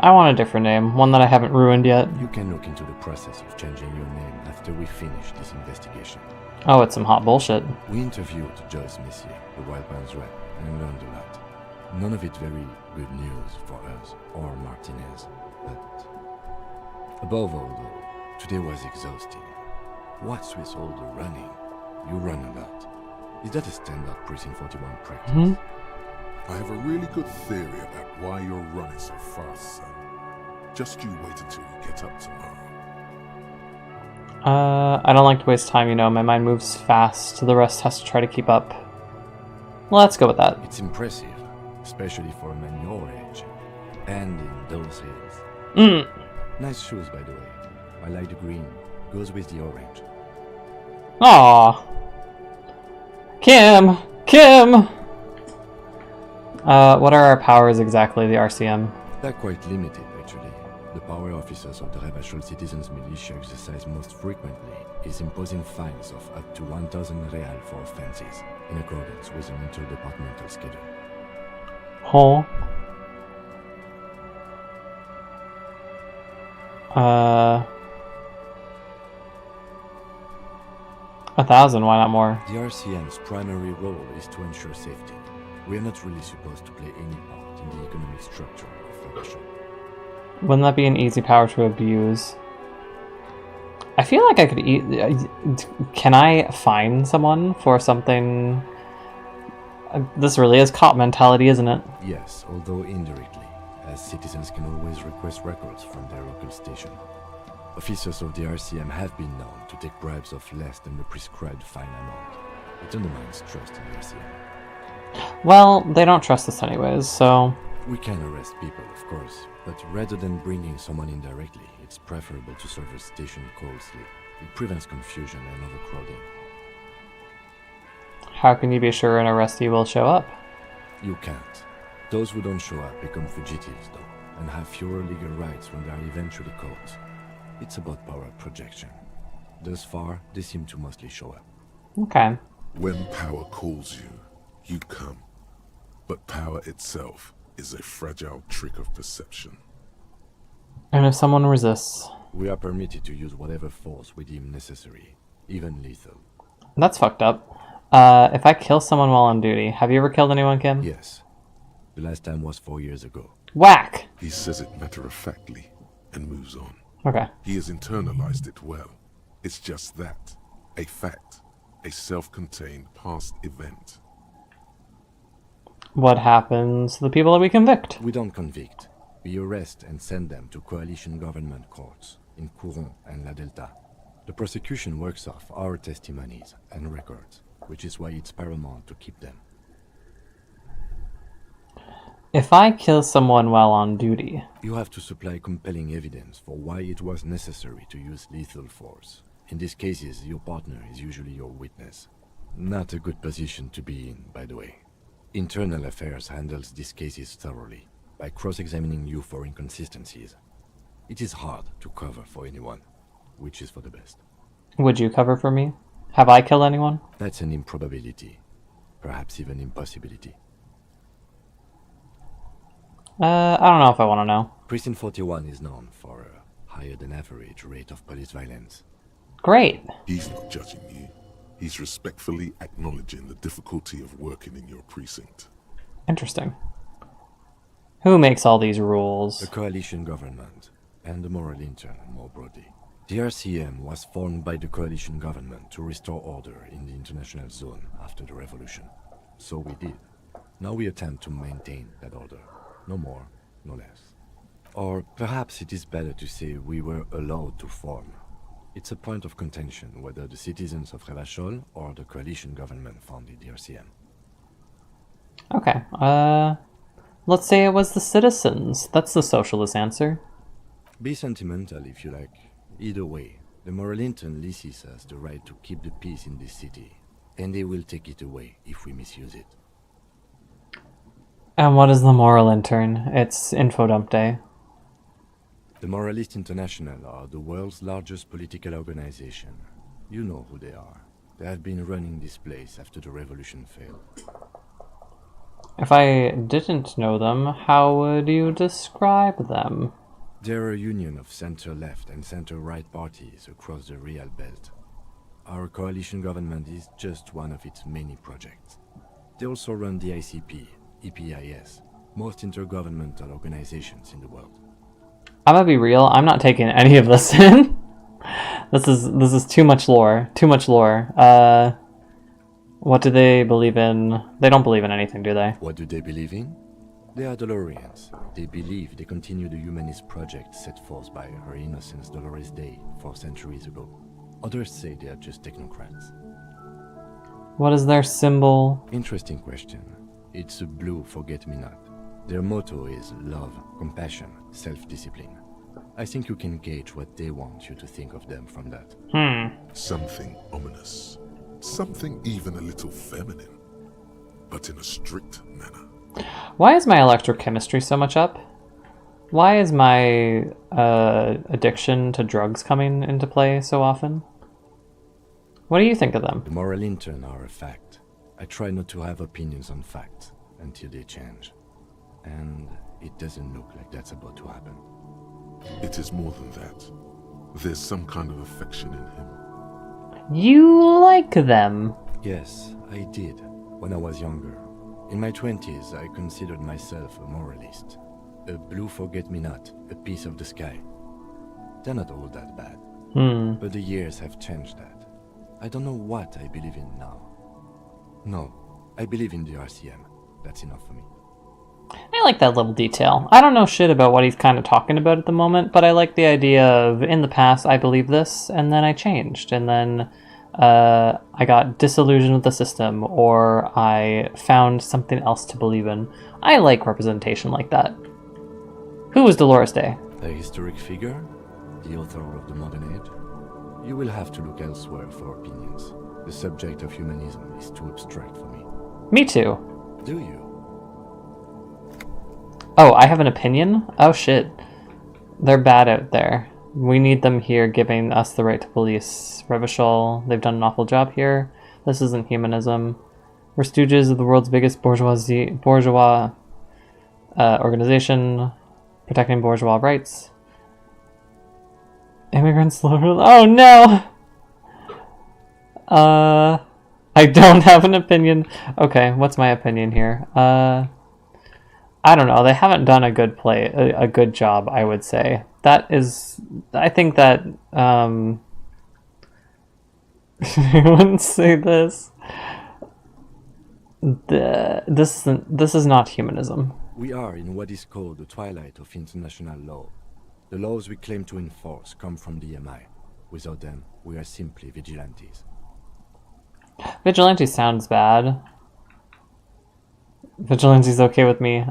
I want a different name. One that I haven't ruined yet. You can look into the process of changing your name after we finish this investigation. Oh, it's some hot bullshit. We interviewed Joyce Messier, the Wildlands rep, and learned a lot. None of it very good news for us, or Martinez, but above all though, today was exhausting. What's with all the running? You run a lot. Is that a standard Precinct 41 practice? I have a really good theory about why you're running so fast, son. Just you wait until you get up tomorrow. I don't like to waste time, you know. My mind moves fast. The rest has to try to keep up. Let's go with that. It's impressive, especially for a man your age. And in those hills. Nice shoes, by the way. I like the green. Goes with the orange. Aww. Kim! What are our powers exactly, the RCM? They're quite limited, actually. The power officers of the Rebachol Citizens Militia exercise most frequently is imposing fines of up to 1,000 real for offenses, in accordance with an interdepartmental schedule. Oh. 1,000, why not more? The RCM's primary role is to ensure safety. We are not really supposed to play any part in the economic structure of Rebachol. Wouldn't that be an easy power to abuse? I feel like I could can I fine someone for something? This really is cop mentality, isn't it? Yes, although indirectly, as citizens can always request records from their local station. Officers of the RCM have been known to take bribes of less than the prescribed fine amount. It undermines trust in the RCM. Well, they don't trust us anyways, so... We can arrest people, of course, but rather than bringing someone in directly, it's preferable to serve a station closely. It prevents confusion and overcrowding. How can you be sure an arrestee will show up? You can't. Those who don't show up become fugitives, though, and have fewer legal rights when they are eventually caught. It's about power projection. Thus far, they seem to mostly show up. Okay. When power calls you, you come. But power itself is a fragile trick of perception. And if someone resists? We are permitted to use whatever force we deem necessary, even lethal. That's fucked up. If I kill someone while on duty, have you ever killed anyone, Kim? Yes. The last time was 4 years ago. Whack! He says it matter-of-factly and moves on. Okay. He has internalized it well. It's just that. A fact. A self-contained past event. What happens to the people that we convict? We don't convict. We arrest and send them to coalition government courts in Couron and La Delta. The prosecution works off our testimonies and records, which is why it's paramount to keep them. If I kill someone while on duty... You have to supply compelling evidence for why it was necessary to use lethal force. In these cases, your partner is usually your witness. Not a good position to be in, by the way. Internal Affairs handles these cases thoroughly. by cross-examining you for inconsistencies. It is hard to cover for anyone, which is for the best. Would you cover for me? Have I killed anyone? That's an improbability. Perhaps even impossibility. I don't know if I want to know. Precinct 41 is known for a higher than average rate of police violence. Great. He's not judging you. He's respectfully acknowledging the difficulty of working in your precinct. Interesting. Who makes all these rules? The coalition government, and the moral intern more broadly. The RCM was formed by the coalition government to restore order in the international zone after the revolution. So we did. Now we attempt to maintain that order. No more, no less. Or perhaps it is better to say we were allowed to form. It's a point of contention whether the citizens of Revachol or the coalition government founded the RCM. Okay, let's say it was the citizens. That's the socialist answer. Be sentimental if you like. Either way, the moral intern leases us the right to keep the peace in this city, and they will take it away if we misuse it. And what is the moral intern? It's info dump day. The Moralist International are the world's largest political organization. You know who they are. They have been running this place after the revolution failed. If I didn't know them, how would you describe them? They're a union of center-left and center-right parties across the Real Belt. Our coalition government is just one of its many projects. They also run the ICP, EPIS, most intergovernmental organizations in the world. I'm gonna be real, I'm not taking any of this in. This is too much lore. Too much lore. What do they believe in? They don't believe in anything, do they? What do they believe in? They are Dolorians. They believe they continue the humanist project set forth by Her Innocence Dolores Day 4 centuries ago. Others say they are just technocrats. What is their symbol? Interesting question. It's a blue forget-me-not. Their motto is love, compassion, self-discipline. I think you can gauge what they want you to think of them from that. Something ominous. Something even a little feminine. But in a strict manner. Why is my electrochemistry so much up? Why is my addiction to drugs coming into play so often? What do you think of them? The moral intern are a fact. I try not to have opinions on facts until they change. And it doesn't look like that's about to happen. It is more than that. There's some kind of affection in him. You like them? Yes, I did, when I was younger. In my 20s, I considered myself a moralist. A blue forget-me-not, a piece of the sky. They're not all that bad. But the years have changed that. I don't know what I believe in now. No, I believe in the RCM. That's enough for me. I like that little detail. I don't know shit about what he's kind of talking about at the moment, but I like the idea of, in the past, I believed this, and then I changed, and then I got disillusioned with the system, or I found something else to believe in. I like representation like that. Who was Dolores Day? A historic figure? The author of the modern age? You will have to look elsewhere for opinions. The subject of humanism is too abstract for me. Me too. Do you? Oh, I have an opinion? Oh shit. They're bad out there. We need them here giving us the right to police. Revachol, they've done an awful job here. This isn't humanism. We're stooges of the world's biggest bourgeois organization, protecting bourgeois rights. Immigrants... Oh no! I don't have an opinion. Okay, what's my opinion here? I don't know. They haven't done a good job, I would say. That is, I think that, I wouldn't say this. This is not humanism. We are in what is called the twilight of international law. The laws we claim to enforce come from the MI. Without them, we are simply vigilantes. Vigilante sounds bad. Vigilante's okay with me.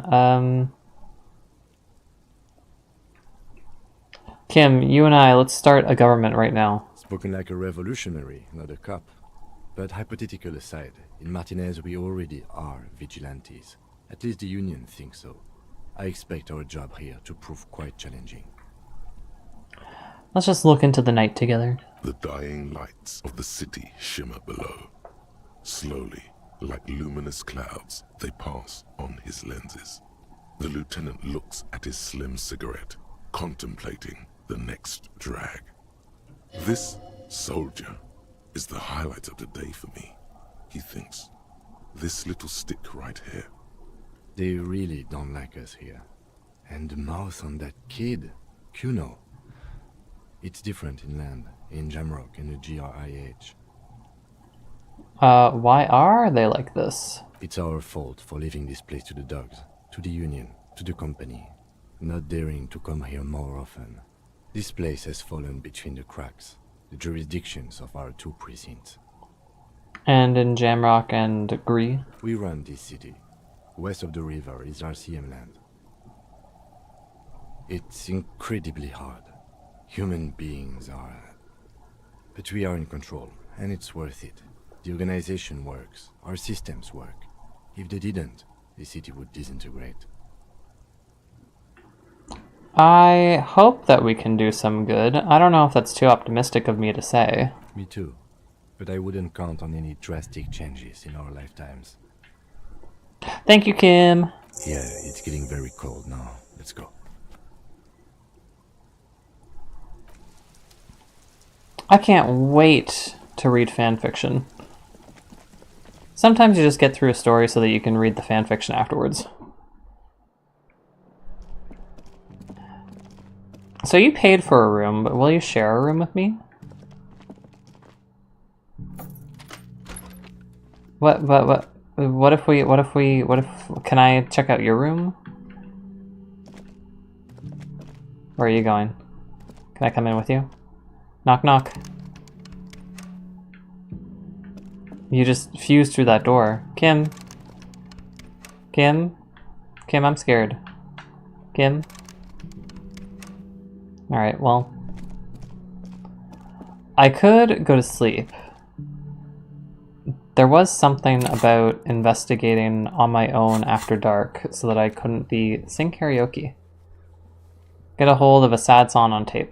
Kim, you and I, let's start a government right now. Spoken like a revolutionary, not a cop. But hypothetical aside, in Martinez we already are vigilantes. At least the Union thinks so. I expect our job here to prove quite challenging. Let's just look into the night together. The dying lights of the city shimmer below. Slowly, like luminous clouds, they pass on his lenses. The lieutenant looks at his slim cigarette, contemplating the next drag. This soldier is the highlight of the day for me, he thinks. This little stick right here. They really don't like us here. And the mouth on that kid, Kuno. It's different inland, in Jamrock and the GRIH. Why are they like this? It's our fault for leaving this place to the dogs, to the Union, to the company, not daring to come here more often. This place has fallen between the cracks, the jurisdictions of our two precincts. And in Jamrock and Gree? We run this city. West of the river is RCM land. It's incredibly hard. Human beings are... But we are in control, and it's worth it. The organization works, our systems work. If they didn't, the city would disintegrate. I hope that we can do some good. I don't know if that's too optimistic of me to say. Me too. But I wouldn't count on any drastic changes in our lifetimes. Thank you, Kim. Yeah, it's getting very cold now. Let's go. I can't wait to read fanfiction. Sometimes you just get through a story so that you can read the fanfiction afterwards. So you paid for a room, but will you share a room with me? What if, can I check out your room? Where are you going? Can I come in with you? Knock, knock. You just fused through that door. Kim? Kim? Kim, I'm scared. Kim? Alright, well. I could go to sleep. There was something about investigating on my own after dark so that I couldn't sing karaoke. Get a hold of a sad song on tape.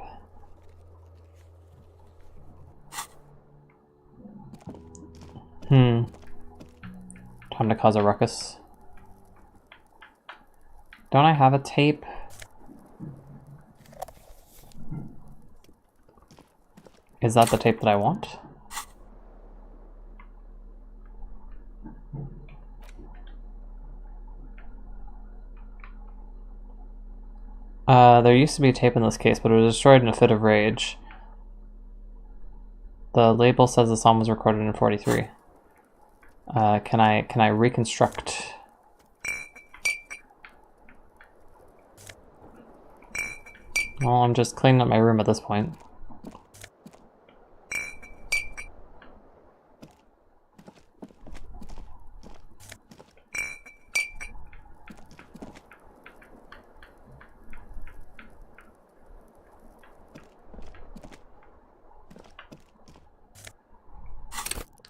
Time to cause a ruckus. Don't I have a tape? Is that the tape that I want? There used to be a tape in this case, but it was destroyed in a fit of rage. The label says the song was recorded in 43. Can I reconstruct? Well, I'm just cleaning up my room at this point.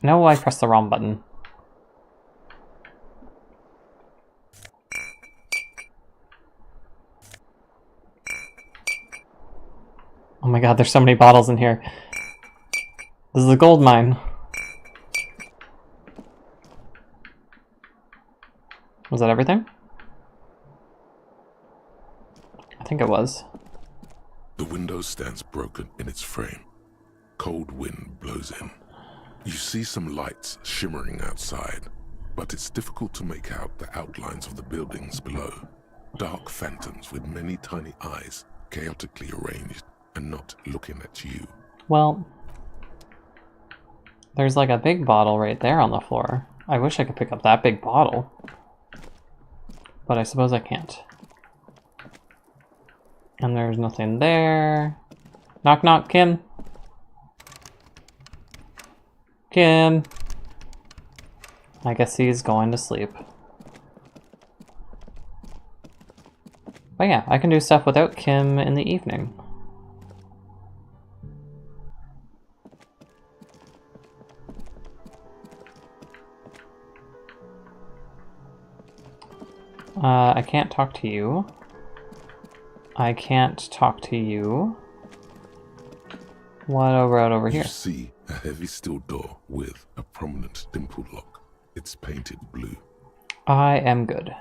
No, I pressed the wrong button. Oh my god, there's so many bottles in here. This is a gold mine. Was that everything? I think it was. The window stands broken in its frame. Cold wind blows in. You see some lights shimmering outside, but it's difficult to make out the outlines of the buildings below. Dark phantoms with many tiny eyes, chaotically arranged and not looking at you. Well, there's like a big bottle right there on the floor. I wish I could pick up that big bottle, but I suppose I can't. And there's nothing there. Knock knock, Kim. Kim. I guess he's going to sleep. But yeah, I can do stuff without Kim in the evening. I can't talk to you. I can't talk to you. What over here? You see a heavy steel door with a prominent dimple lock. It's painted blue. I am good.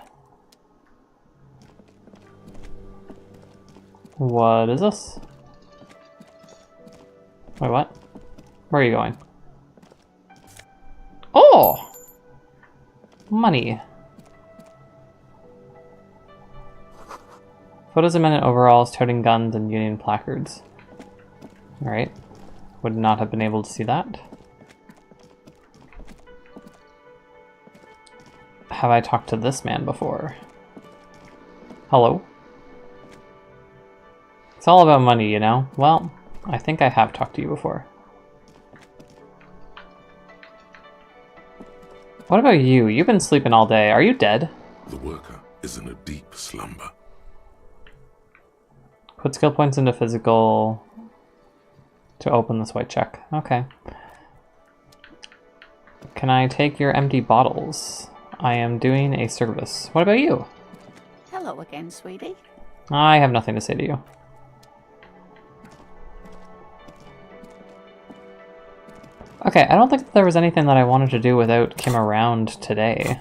What is this? Wait, what? Where are you going? Oh! Money. Photos a minute overalls, toting guns, and Union placards. Alright. Would not have been able to see that. Have I talked to this man before? Hello? It's all about money, you know? Well, I think I have talked to you before. What about you? You've been sleeping all day. Are you dead? The worker is in a deep slumber. Put skill points into physical to open this white check. Okay. Can I take your empty bottles? I am doing a service. What about you? Hello again, sweetie. I have nothing to say to you. Okay, I don't think there was anything that I wanted to do without Kim around today.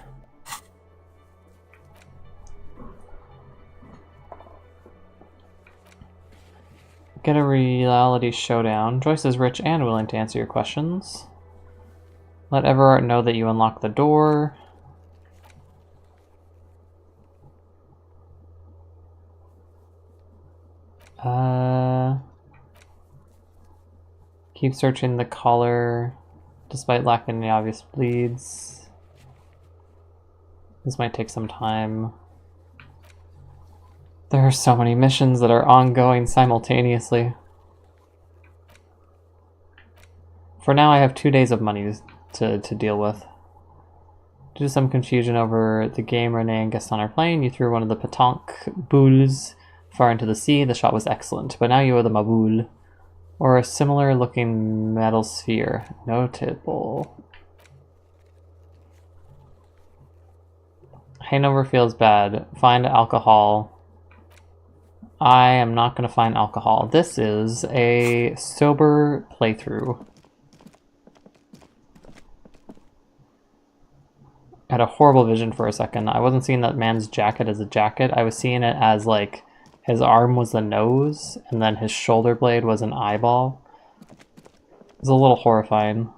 Get a reality showdown. Joyce is rich and willing to answer your questions. Let Everard know that you unlocked the door. Keep searching the collar, despite lacking the obvious bleeds. This might take some time. There are so many missions that are ongoing simultaneously. For now, I have 2 days of money to deal with. Due to some confusion over the game Renee and Gaston are playing, you threw one of the pétanque boules far into the sea. The shot was excellent, but now you owe them a boule. Or a similar looking metal sphere. Notable. Hangover feels bad. Find alcohol. I am not going to find alcohol. This is a sober playthrough. I had a horrible vision for a second. I wasn't seeing that man's jacket as a jacket. I was seeing it as like his arm was the nose, and then his shoulder blade was an eyeball. It was a little horrifying.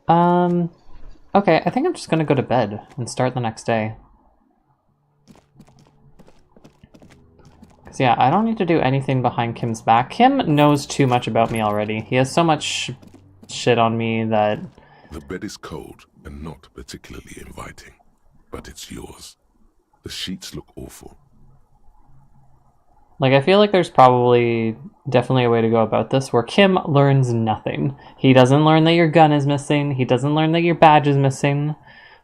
Okay, I think I'm just gonna go to bed and start the next day. Because yeah, I don't need to do anything behind Kim's back. Kim knows too much about me already. He has so much shit on me that... The bed is cold and not particularly inviting, but it's yours. The sheets look awful. Like, I feel like there's definitely a way to go about this where Kim learns nothing. He doesn't learn that your gun is missing. He doesn't learn that your badge is missing.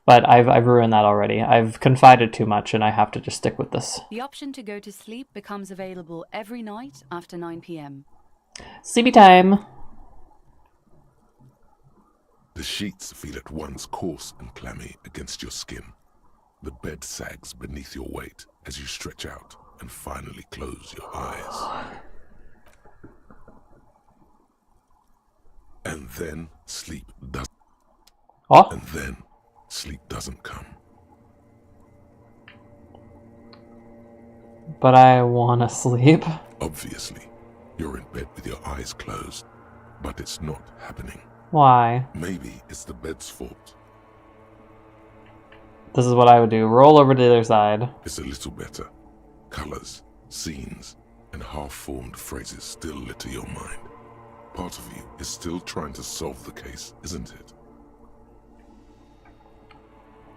But I've ruined that already. I've confided too much, and I have to just stick with this. The option to go to sleep becomes available every night after 9 p.m. Sleepy time! The sheets feel at once coarse and clammy against your skin. The bed sags beneath your weight as you stretch out and finally close your eyes. And then sleep doesn't. Oh. And then sleep doesn't come. But I wanna sleep. Obviously, you're in bed with your eyes closed, but it's not happening. Why? Maybe it's the bed's fault. This is what I would do. Roll over to the other side. It's a little better. Colors, scenes, and half-formed phrases still litter your mind. Part of you is still trying to solve the case, isn't it?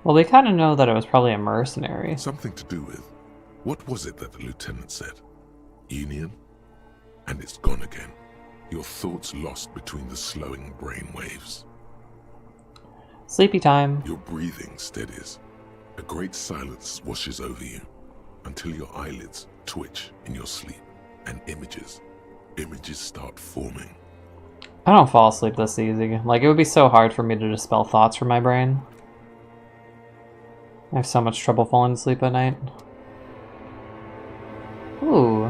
Well, they kind of know that it was probably a mercenary. Something to do with... What was it that the lieutenant said? Union? And it's gone again. Your thoughts lost between the slowing brain waves. Sleepy time. Your breathing steadies. A great silence washes over you until your eyelids twitch in your sleep and images start forming. I don't fall asleep this easy. Like, it would be so hard for me to dispel thoughts from my brain. I have so much trouble falling asleep at night. Ooh.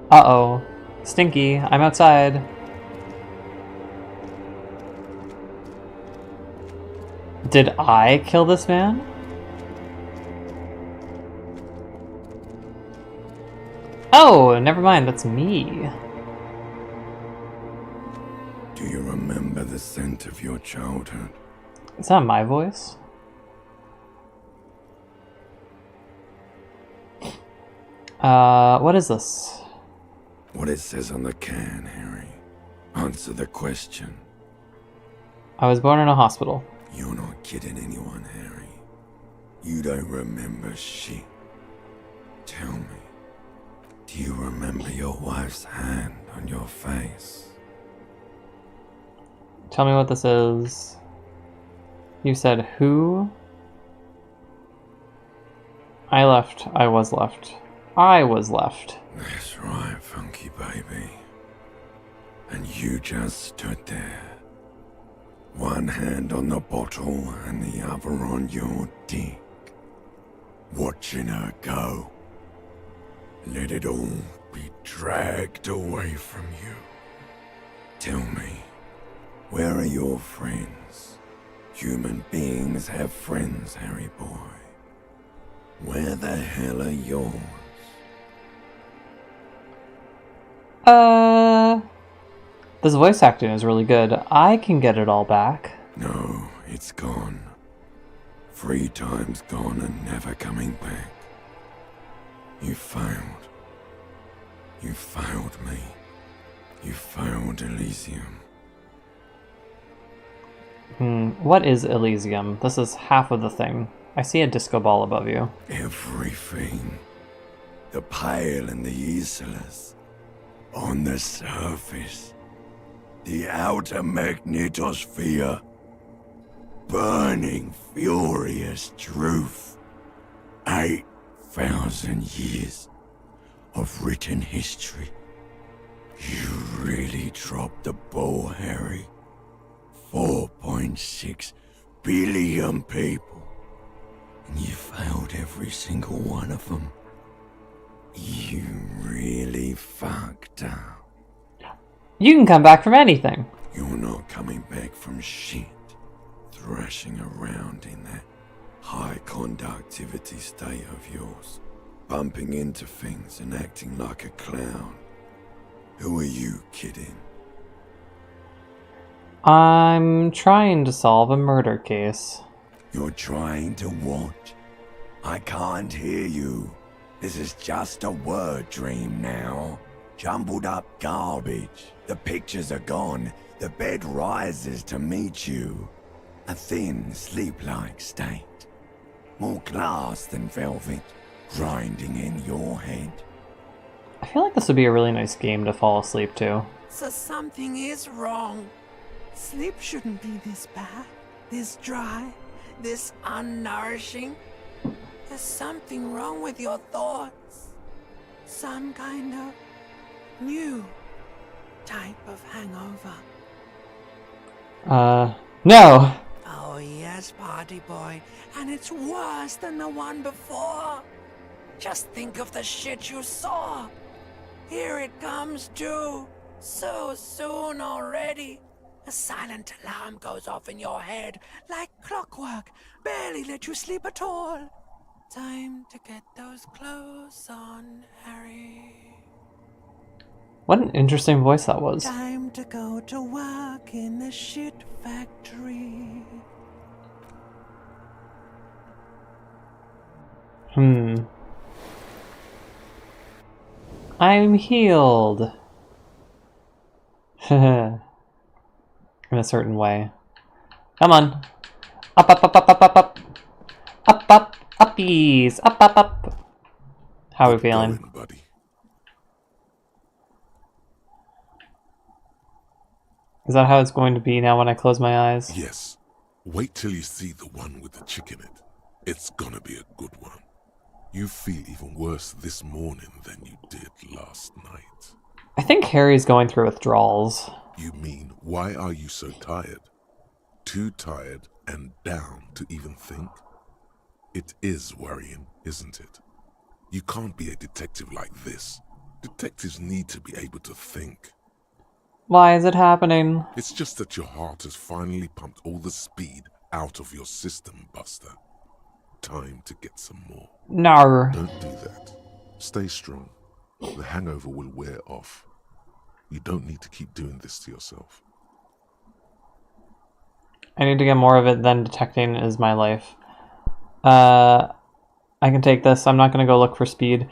Uh-oh. Stinky, I'm outside. Did I kill this man? Oh, never mind, that's me. Do you remember the scent of your childhood? Is that my voice? What is this? What it says on the can, Harry. Answer the question. I was born in a hospital. You're not kidding anyone, Harry. You don't remember shit. Tell me, do you remember your wife's hand on your face? Tell me what this is. You said who? I left. I was left. I was left. That's right, funky baby. And you just stood there. One hand on the bottle and the other on your dick. Watching her go. Let it all be dragged away from you. Tell me, where are your friends? Human beings have friends, Harry boy. Where the hell are yours? This voice acting is really good. I can get it all back. No, it's gone. 3 times gone and never coming back. You failed. You failed me. You failed Elysium. What is Elysium? This is half of the thing. I see a disco ball above you. Everything. The pale and the Isolus. On the surface. The outer magnetosphere. Burning, furious truth. 8,000 years of written history. You really dropped the ball, Harry. 4.6 billion people. And you failed every single one of them. You really fucked up. You can come back from anything. You're not coming back from shit. Thrashing around in that high conductivity state of yours. Bumping into things and acting like a clown. Who are you kidding? I'm trying to solve a murder case. You're trying to what? I can't hear you. This is just a word dream now. Jumbled up garbage. The pictures are gone. The bed rises to meet you. A thin, sleep-like state. More glass than velvet, grinding in your head. I feel like this would be a really nice game to fall asleep to. So something is wrong. Sleep shouldn't be this bad, this dry, this unnourishing. There's something wrong with your thoughts. Some kind of new type of hangover. No! Oh yes, party boy, and it's worse than the one before. Just think of the shit you saw. Here it comes too, so soon already. A silent alarm goes off in your head, like clockwork, barely let you sleep at all. Time to get those clothes on, Harry. What an interesting voice that was. Time to go to work in the shit factory. I'm healed. In a certain way. Come on. Up, up, up, up, up, up, up. Up, up, uppies. Up, up, up. How are we feeling? Going, buddy. Is that how it's going to be now when I close my eyes? Yes. Wait till you see the one with the chick in it. It's gonna be a good one. You feel even worse this morning than you did last night. I think Harry's going through withdrawals. You mean, why are you so tired? Too tired and down to even think? It is worrying, isn't it? You can't be a detective like this. Detectives need to be able to think. Why is it happening? It's just that your heart has finally pumped all the speed out of your system, Buster. Time to get some more. No. Don't do that. Stay strong. The hangover will wear off. You don't need to keep doing this to yourself. I need to get more of it than detecting is my life. I can take this. I'm not going to go look for speed.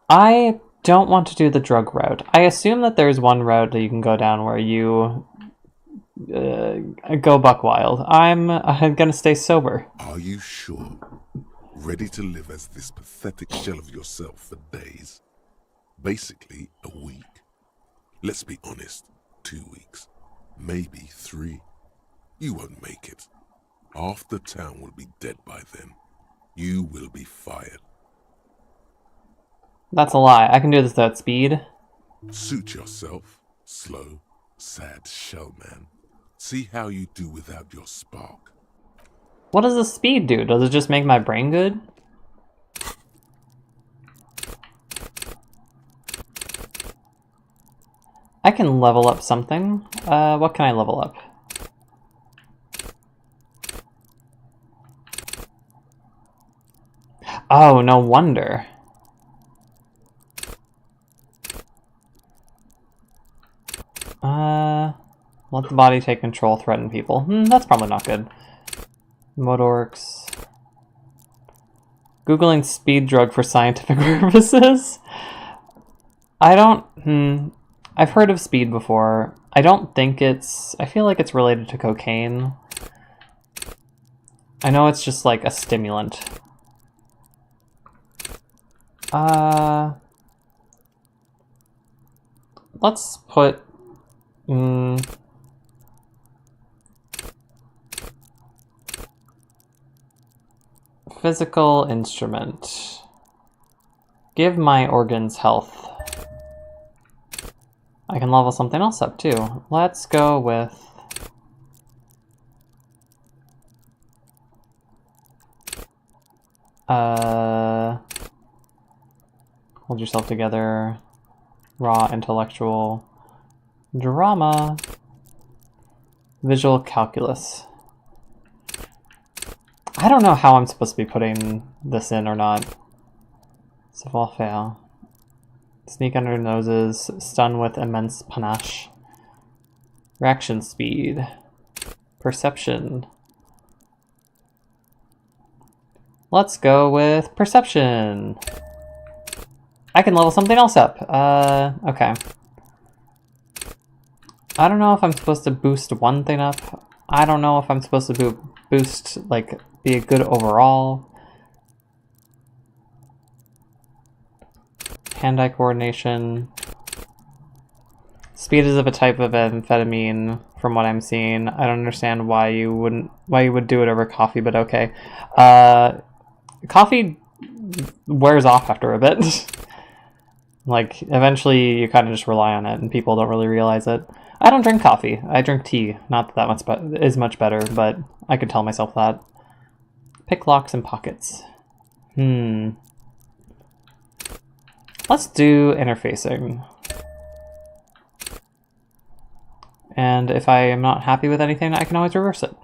I don't want to do the drug route. I assume that there's one route that you can go down where you go buck wild. I'm going to stay sober. Are you sure? Ready to live as this pathetic shell of yourself for days? Basically, a week. Let's be honest, 2 weeks. Maybe 3. You won't make it. Half the town will be dead by then. You will be fired. That's a lie. I can do this at speed. Suit yourself. Slow, sad shell man. See how you do without your spark. What does the speed do? Does it just make my brain good? I can level up something. What can I level up? Oh, no wonder. Let the body take control, threaten people. That's probably not good. Modorks. Googling speed drug for scientific purposes? I don't... I've heard of speed before. I don't think it's... I feel like it's related to cocaine. I know it's just like a stimulant. Let's put... Physical instrument. Give my organs health. I can level something else up too. Let's go with... Hold yourself together. Raw intellectual. Drama. Visual calculus. I don't know how I'm supposed to be putting this in or not. So I'll fail. Sneak under noses. Stun with immense panache. Reaction speed. Perception. Let's go with perception. I can level something else up. Okay. I don't know if I'm supposed to boost one thing up. I don't know if I'm supposed to boost, like, be a good overall. Hand-eye coordination. Speed is of a type of amphetamine, from what I'm seeing. I don't understand why you would do it over coffee, but okay. Coffee wears off after a bit. Like, eventually you kind of just rely on it, and people don't really realize it. I don't drink coffee. I drink tea. Not that that is much better, but I could tell myself that. Pick locks and pockets. Let's do interfacing. And if I am not happy with anything, I can always reverse it.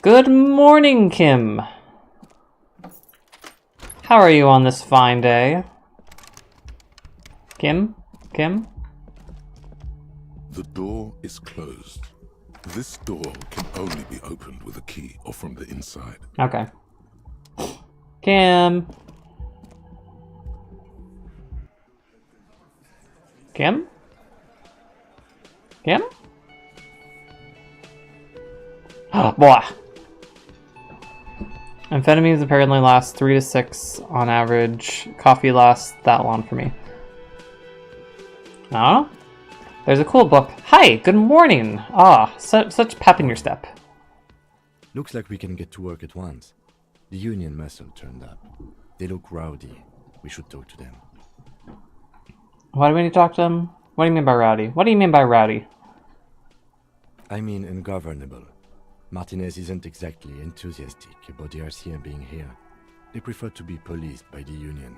Good morning, Kim. How are you on this fine day? Kim? Kim? The door is closed. This door can only be opened with a key or from the inside. Okay. Kim? Kim? Kim? Oh, boy. Amphetamines apparently last 3 to 6 on average. Coffee lasts that long for me. Oh? There's a cool book. Hi, good morning. Such pep in your step. Looks like we can get to work at once. The union muscle turned up. They look rowdy. We should talk to them. Why do we need to talk to them? What do you mean by rowdy? What do you mean by rowdy? I mean ungovernable. Martinez isn't exactly enthusiastic about the RCM being here. They prefer to be policed by the Union.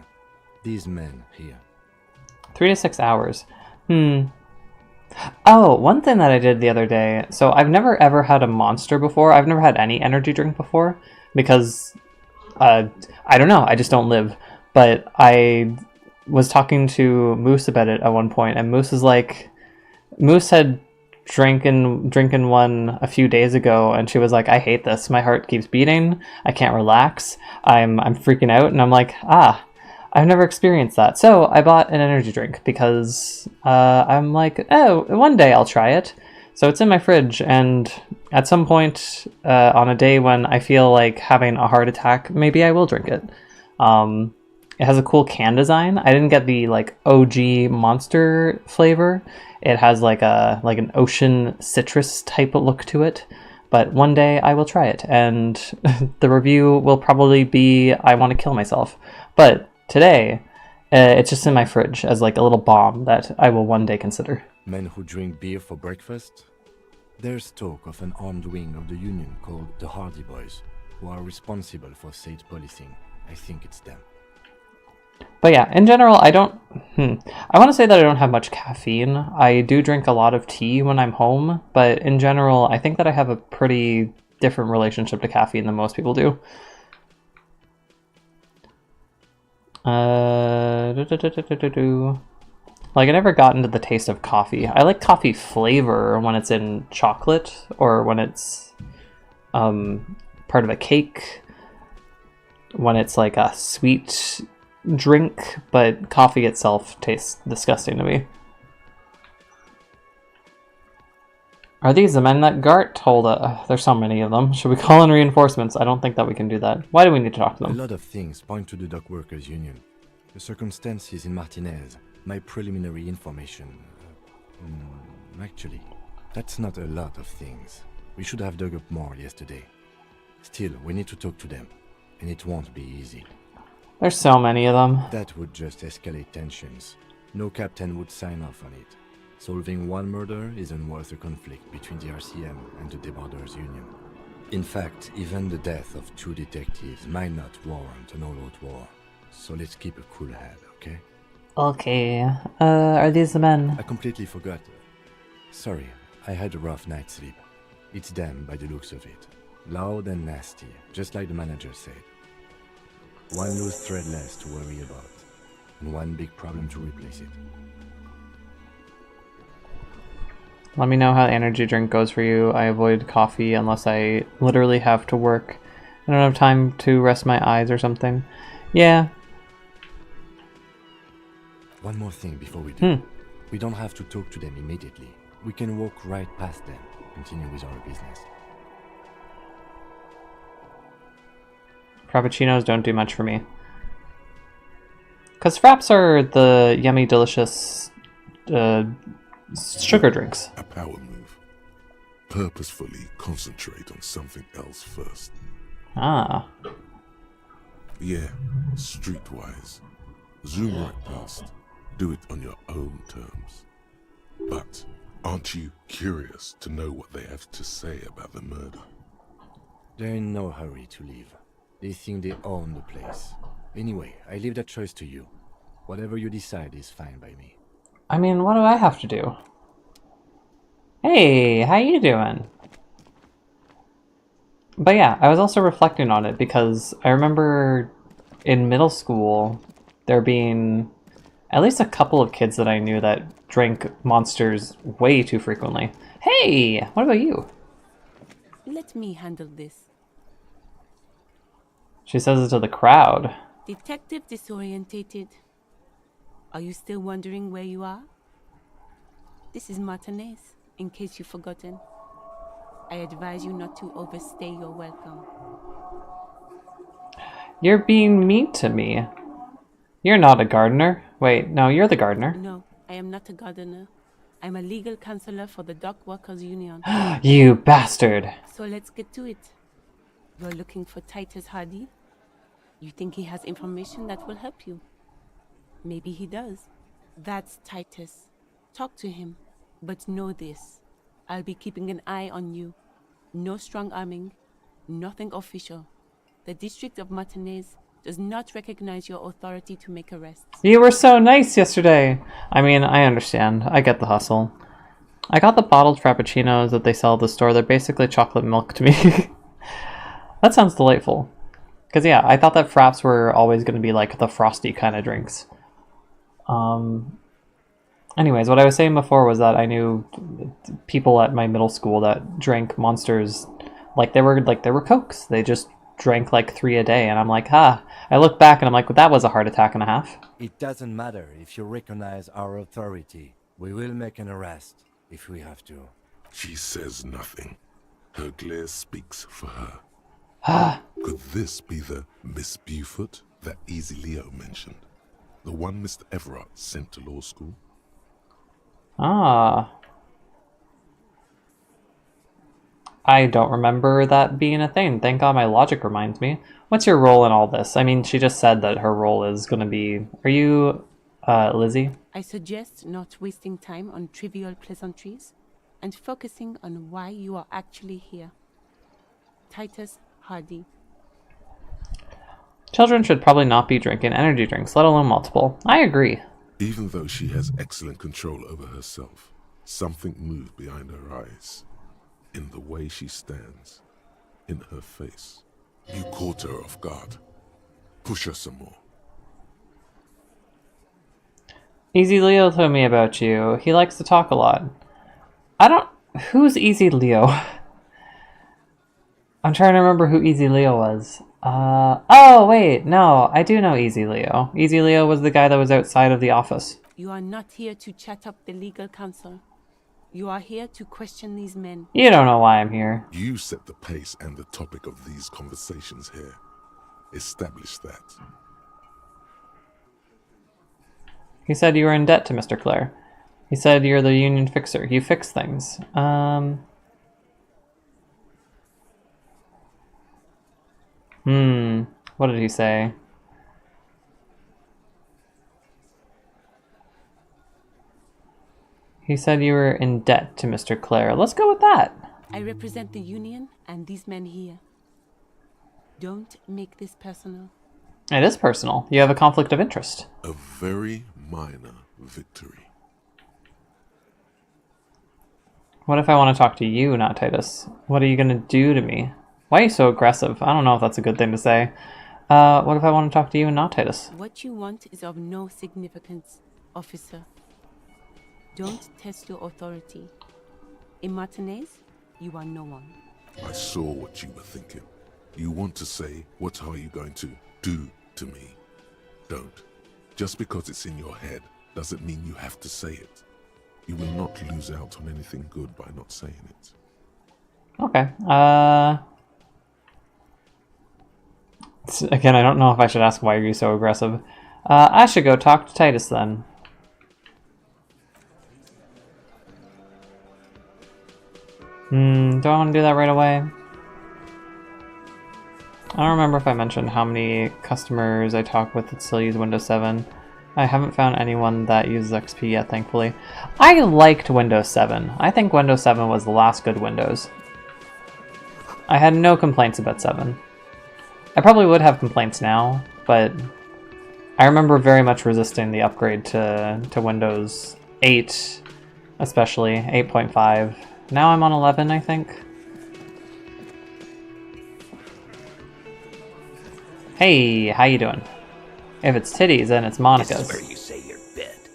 These men here. 3 to 6 hours. Oh, one thing that I did the other day. So I've never ever had a Monster before. I've never had any energy drink before. Because, I don't know. I just don't live. But I was talking to Moose about it at one point. And Moose is like... Moose had drinking one a few days ago. And she was like, I hate this. My heart keeps beating. I can't relax. I'm freaking out. And I'm like, I've never experienced that. So I bought an energy drink because I'm like, oh, one day I'll try it. So it's in my fridge, and at some point on a day when I feel like having a heart attack, maybe I will drink it. It has a cool can design. I didn't get the like OG Monster flavor. It has like an ocean citrus type of look to it. But one day I will try it, and the review will probably be I want to kill myself. But today, it's just in my fridge as like a little bomb that I will one day consider. Men who drink beer for breakfast? There's talk of an armed wing of the Union called the Hardy Boys, who are responsible for state policing. I think it's them. But yeah, in general, I don't... I want to say that I don't have much caffeine. I do drink a lot of tea when I'm home, but in general, I think that I have a pretty different relationship to caffeine than most people do. Like, I never got into the taste of coffee. I like coffee flavor when it's in chocolate or when it's part of a cake, when it's like a sweet drink, but coffee itself tastes disgusting to me. Are these the men that Gart told us? There's so many of them. Should we call in reinforcements? I don't think that we can do that. Why do we need to talk to them? A lot of things point to the Dock Workers Union. The circumstances in Martinez, my preliminary information. Actually, that's not a lot of things. We should have dug up more yesterday. Still, we need to talk to them, and it won't be easy. There's so many of them. That would just escalate tensions. No captain would sign off on it. Solving one murder isn't worth a conflict between the RCM and the Debarders Union. In fact, even the death of 2 detectives might not warrant an all-out war. So let's keep a cool head, okay? Okay. Are these the men? I completely forgot. Sorry, I had a rough night's sleep. It's them by the looks of it. Loud and nasty, just like the manager said. One loose thread less to worry about, and one big problem to replace it. Let me know how the energy drink goes for you. I avoid coffee unless I literally have to work. I don't have time to rest my eyes or something. Yeah. One more thing before we do. We don't have to talk to them immediately. We can walk right past them, continue with our business. Frappuccinos don't do much for me. Because fraps are the yummy, delicious sugar drinks. A power move. Purposefully concentrate on something else first. Ah. Yeah, streetwise. Zoom right past. Do it on your own terms. But aren't you curious to know what they have to say about the murder? They're in no hurry to leave. They think they own the place. Anyway, I leave that choice to you. Whatever you decide is fine by me. I mean, what do I have to do? Hey, how you doing? But yeah, I was also reflecting on it because I remember in middle school there being at least a couple of kids that I knew that drank Monsters way too frequently. Hey, what about you? Let me handle this. She says it to the crowd. Detective disorientated. Are you still wondering where you are? This is Martinez, in case you've forgotten. I advise you not to overstay your welcome. You're being mean to me. You're not a gardener. Wait, no, you're the gardener. No, I am not a gardener. I'm a legal counselor for the Dock Workers Union. You bastard! So let's get to it. You're looking for Titus Hardy? You think he has information that will help you? Maybe he does. That's Titus. Talk to him. But know this. I'll be keeping an eye on you. No strong arming. Nothing official. The District of Martinez does not recognize your authority to make arrests. You were so nice yesterday. I mean, I understand. I get the hustle. I got the bottled frappuccinos that they sell at the store. They're basically chocolate milk to me. That sounds delightful. Because, yeah, I thought that fraps were always going to be like the frosty kind of drinks. Anyways, what I was saying before was that I knew people at my middle school that drank Monsters like they were Cokes. They just drank like 3 a day, and I'm like, I look back and I'm like, well, that was a heart attack and a half. It doesn't matter if you recognize our authority. We will make an arrest if we have to. She says nothing. Her glare speaks for her. Could this be the Miss Beaufort that Easy Leo mentioned? The one Mr. Everard sent to law school? I don't remember that being a thing. Thank God my logic reminds me. What's your role in all this? I mean, she just said that her role is going to be... Are you, Lizzie? I suggest not wasting time on trivial pleasantries and focusing on why you are actually here. Titus Hardy. Children should probably not be drinking energy drinks, let alone multiple. I agree. Even though she has excellent control over herself, something moved behind her eyes. In the way she stands. In her face. You caught her off guard. Push her some more. Easy Leo told me about you. He likes to talk a lot. Who's Easy Leo? I'm trying to remember who Easy Leo was. Oh, wait, no, I do know Easy Leo. Easy Leo was the guy that was outside of the office. You are not here to chat up the legal counsel. You are here to question these men. You don't know why I'm here. You set the pace and the topic of these conversations here. Establish that. He said you were in debt to Mr. Clare. He said you're the union fixer. You fix things. What did he say? He said you were in debt to Mr. Clare. Let's go with that. I represent the union and these men here. Don't make this personal. It is personal. You have a conflict of interest. A very minor victory. What if I want to talk to you, not Titus? What are you going to do to me? Why are you so aggressive? I don't know if that's a good thing to say. What if I want to talk to you and not Titus? What you want is of no significance, officer. Don't test your authority. In Martinez, you are no one. I saw what you were thinking. You want to say, what are you going to do to me? Don't. Just because it's in your head doesn't mean you have to say it. You will not lose out on anything good by not saying it. Okay. Again, I don't know if I should ask why are you so aggressive. I should go talk to Titus then. Do I want to do that right away? I don't remember if I mentioned how many customers I talk with that still use Windows 7. I haven't found anyone that uses XP yet, thankfully. I liked Windows 7. I think Windows 7 was the last good Windows. I had no complaints about 7. I probably would have complaints now, but I remember very much resisting the upgrade to Windows 8, especially 8.5. Now I'm on 11, I think. Hey, how you doing? If it's titties, then it's Monica's. This is where you say your bit.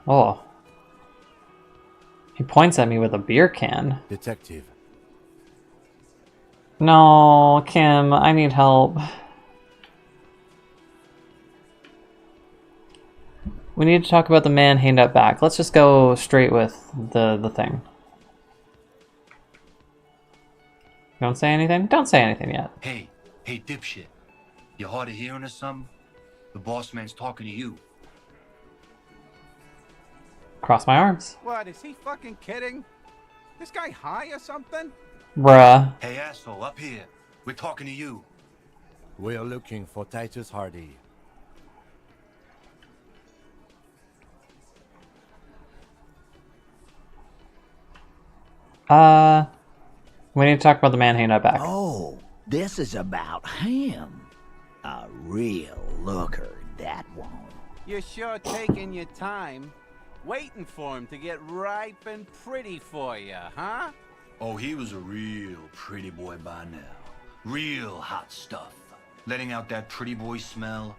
Oh. He points at me with a beer can. Detective. No, Kim, I need help. We need to talk about the man hand up back. Let's just go straight with the thing. Don't say anything? Don't say anything yet. Hey, dipshit. You hard of hearing or something? The boss man's talking to you. Cross my arms. What, is he fucking kidding? This guy high or something? Bruh. Hey, asshole, up here. We're talking to you. We're looking for Titus Hardy. We need to talk about the man hanging back. Oh, this is about him. A real looker, that one. You're sure taking your time, waiting for him to get ripe and pretty for you, huh? Oh, he was a real pretty boy by now. Real hot stuff. Letting out that pretty boy smell.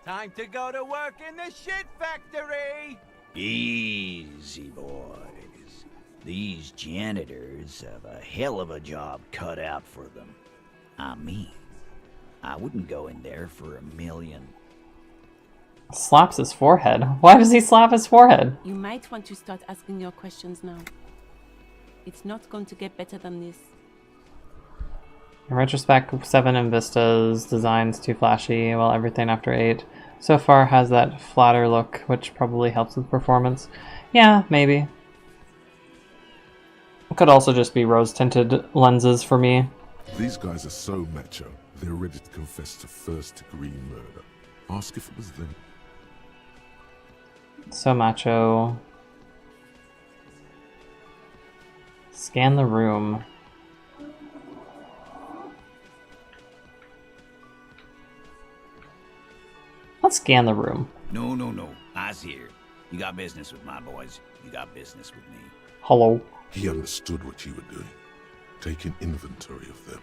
Time to go to work in the shit factory! Easy, boys. These janitors have a hell of a job cut out for them. I mean, I wouldn't go in there for $1 million. Slaps his forehead. Why does he slap his forehead? You might want to start asking your questions now. It's not going to get better than this. In retrospect, 7 in Vista's design's too flashy, while everything after 8 so far has that flatter look, which probably helps with performance. Yeah, maybe. It could also just be rose-tinted lenses for me. These guys are so macho, they're ready to confess to first-degree murder. Ask if it was them. So macho. Scan the room. Let's scan the room. No. I's here. You got business with my boys. You got business with me. Hello. He understood what you were doing, taking inventory of them.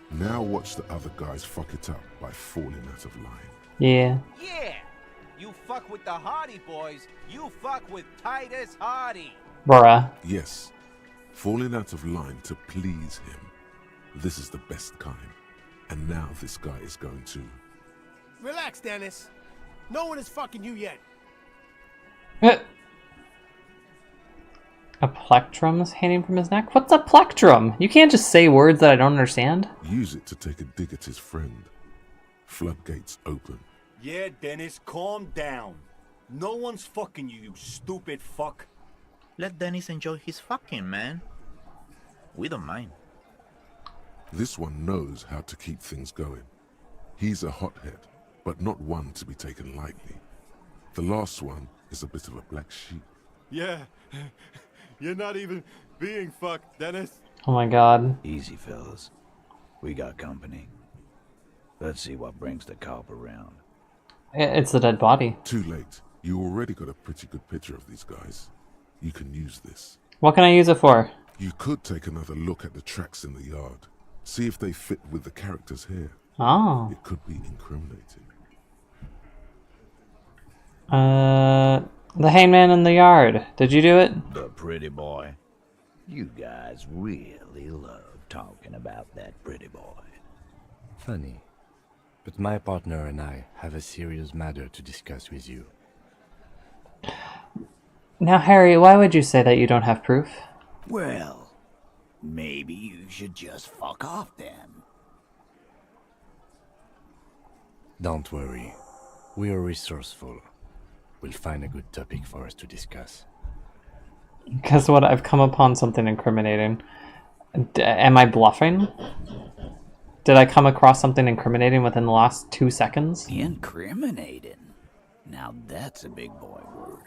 Now watch the other guys fuck it up by falling out of line. Yeah. Yeah! You fuck with the Hardy boys, you fuck with Titus Hardy! Bruh. Yes, falling out of line to please him. This is the best kind. And now this guy is going to... Relax, Dennis. No one is fucking you yet. A plectrum's hanging from his neck? What's a plectrum? You can't just say words that I don't understand. Use it to take a dig at his friend. Floodgates open. Yeah, Dennis, calm down. No one's fucking you, you stupid fuck. Let Dennis enjoy his fucking, man. We don't mind. This one knows how to keep things going. He's a hothead, but not one to be taken lightly. The last one is a bit of a black sheep. Yeah, you're not even being fucked, Dennis. Oh my god. Easy, fellas. We got company. Let's see what brings the cop around. It's the dead body. Too late. You already got a pretty good picture of these guys. You can use this. What can I use it for? You could take another look at the tracks in the yard. See if they fit with the characters here. Oh. It could be incriminating. The hangman in the yard. Did you do it? The pretty boy. You guys really love talking about that pretty boy. Funny. But my partner and I have a serious matter to discuss with you. Now, Harry, why would you say that you don't have proof? Well, maybe you should just fuck off then. Don't worry. We are resourceful. We'll find a good topic for us to discuss. Guess what? I've come upon something incriminating. Am I bluffing? Did I come across something incriminating within the last 2 seconds? Incriminating? Now that's a big boy word.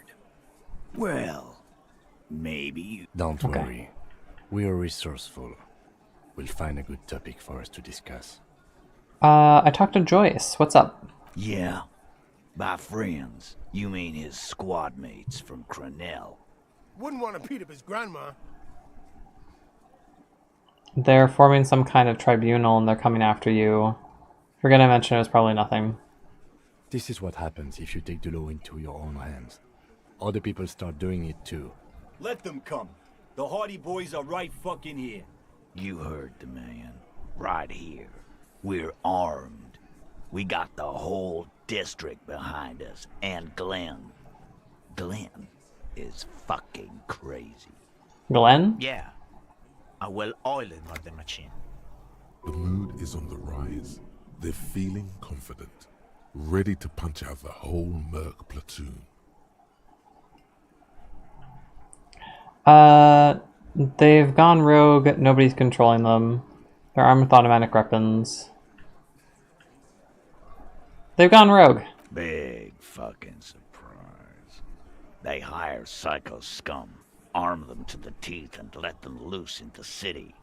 Well, maybe you... Don't worry. We are resourceful. We'll find a good topic for us to discuss. I talked to Joyce. What's up? Yeah. By friends, you mean his squad mates from Cronell. Wouldn't want to beat up his grandma. They're forming some kind of tribunal and they're coming after you. Forget I mentioned it was probably nothing. This is what happens if you take the law into your own hands. Other people start doing it too. Let them come. The Hardy boys are right fucking here. You heard the man. Right here. We're armed. We got the whole district behind us. And Glenn. Glenn is fucking crazy. Glenn? Yeah. A well-oiled murder machine. The mood is on the rise. They're feeling confident. Ready to punch out the whole Merc platoon. They've gone rogue. Nobody's controlling them. They're armed with automatic weapons. They've gone rogue. Big fucking surprise. They hire psycho scum. arm them to the teeth and let them loose into city.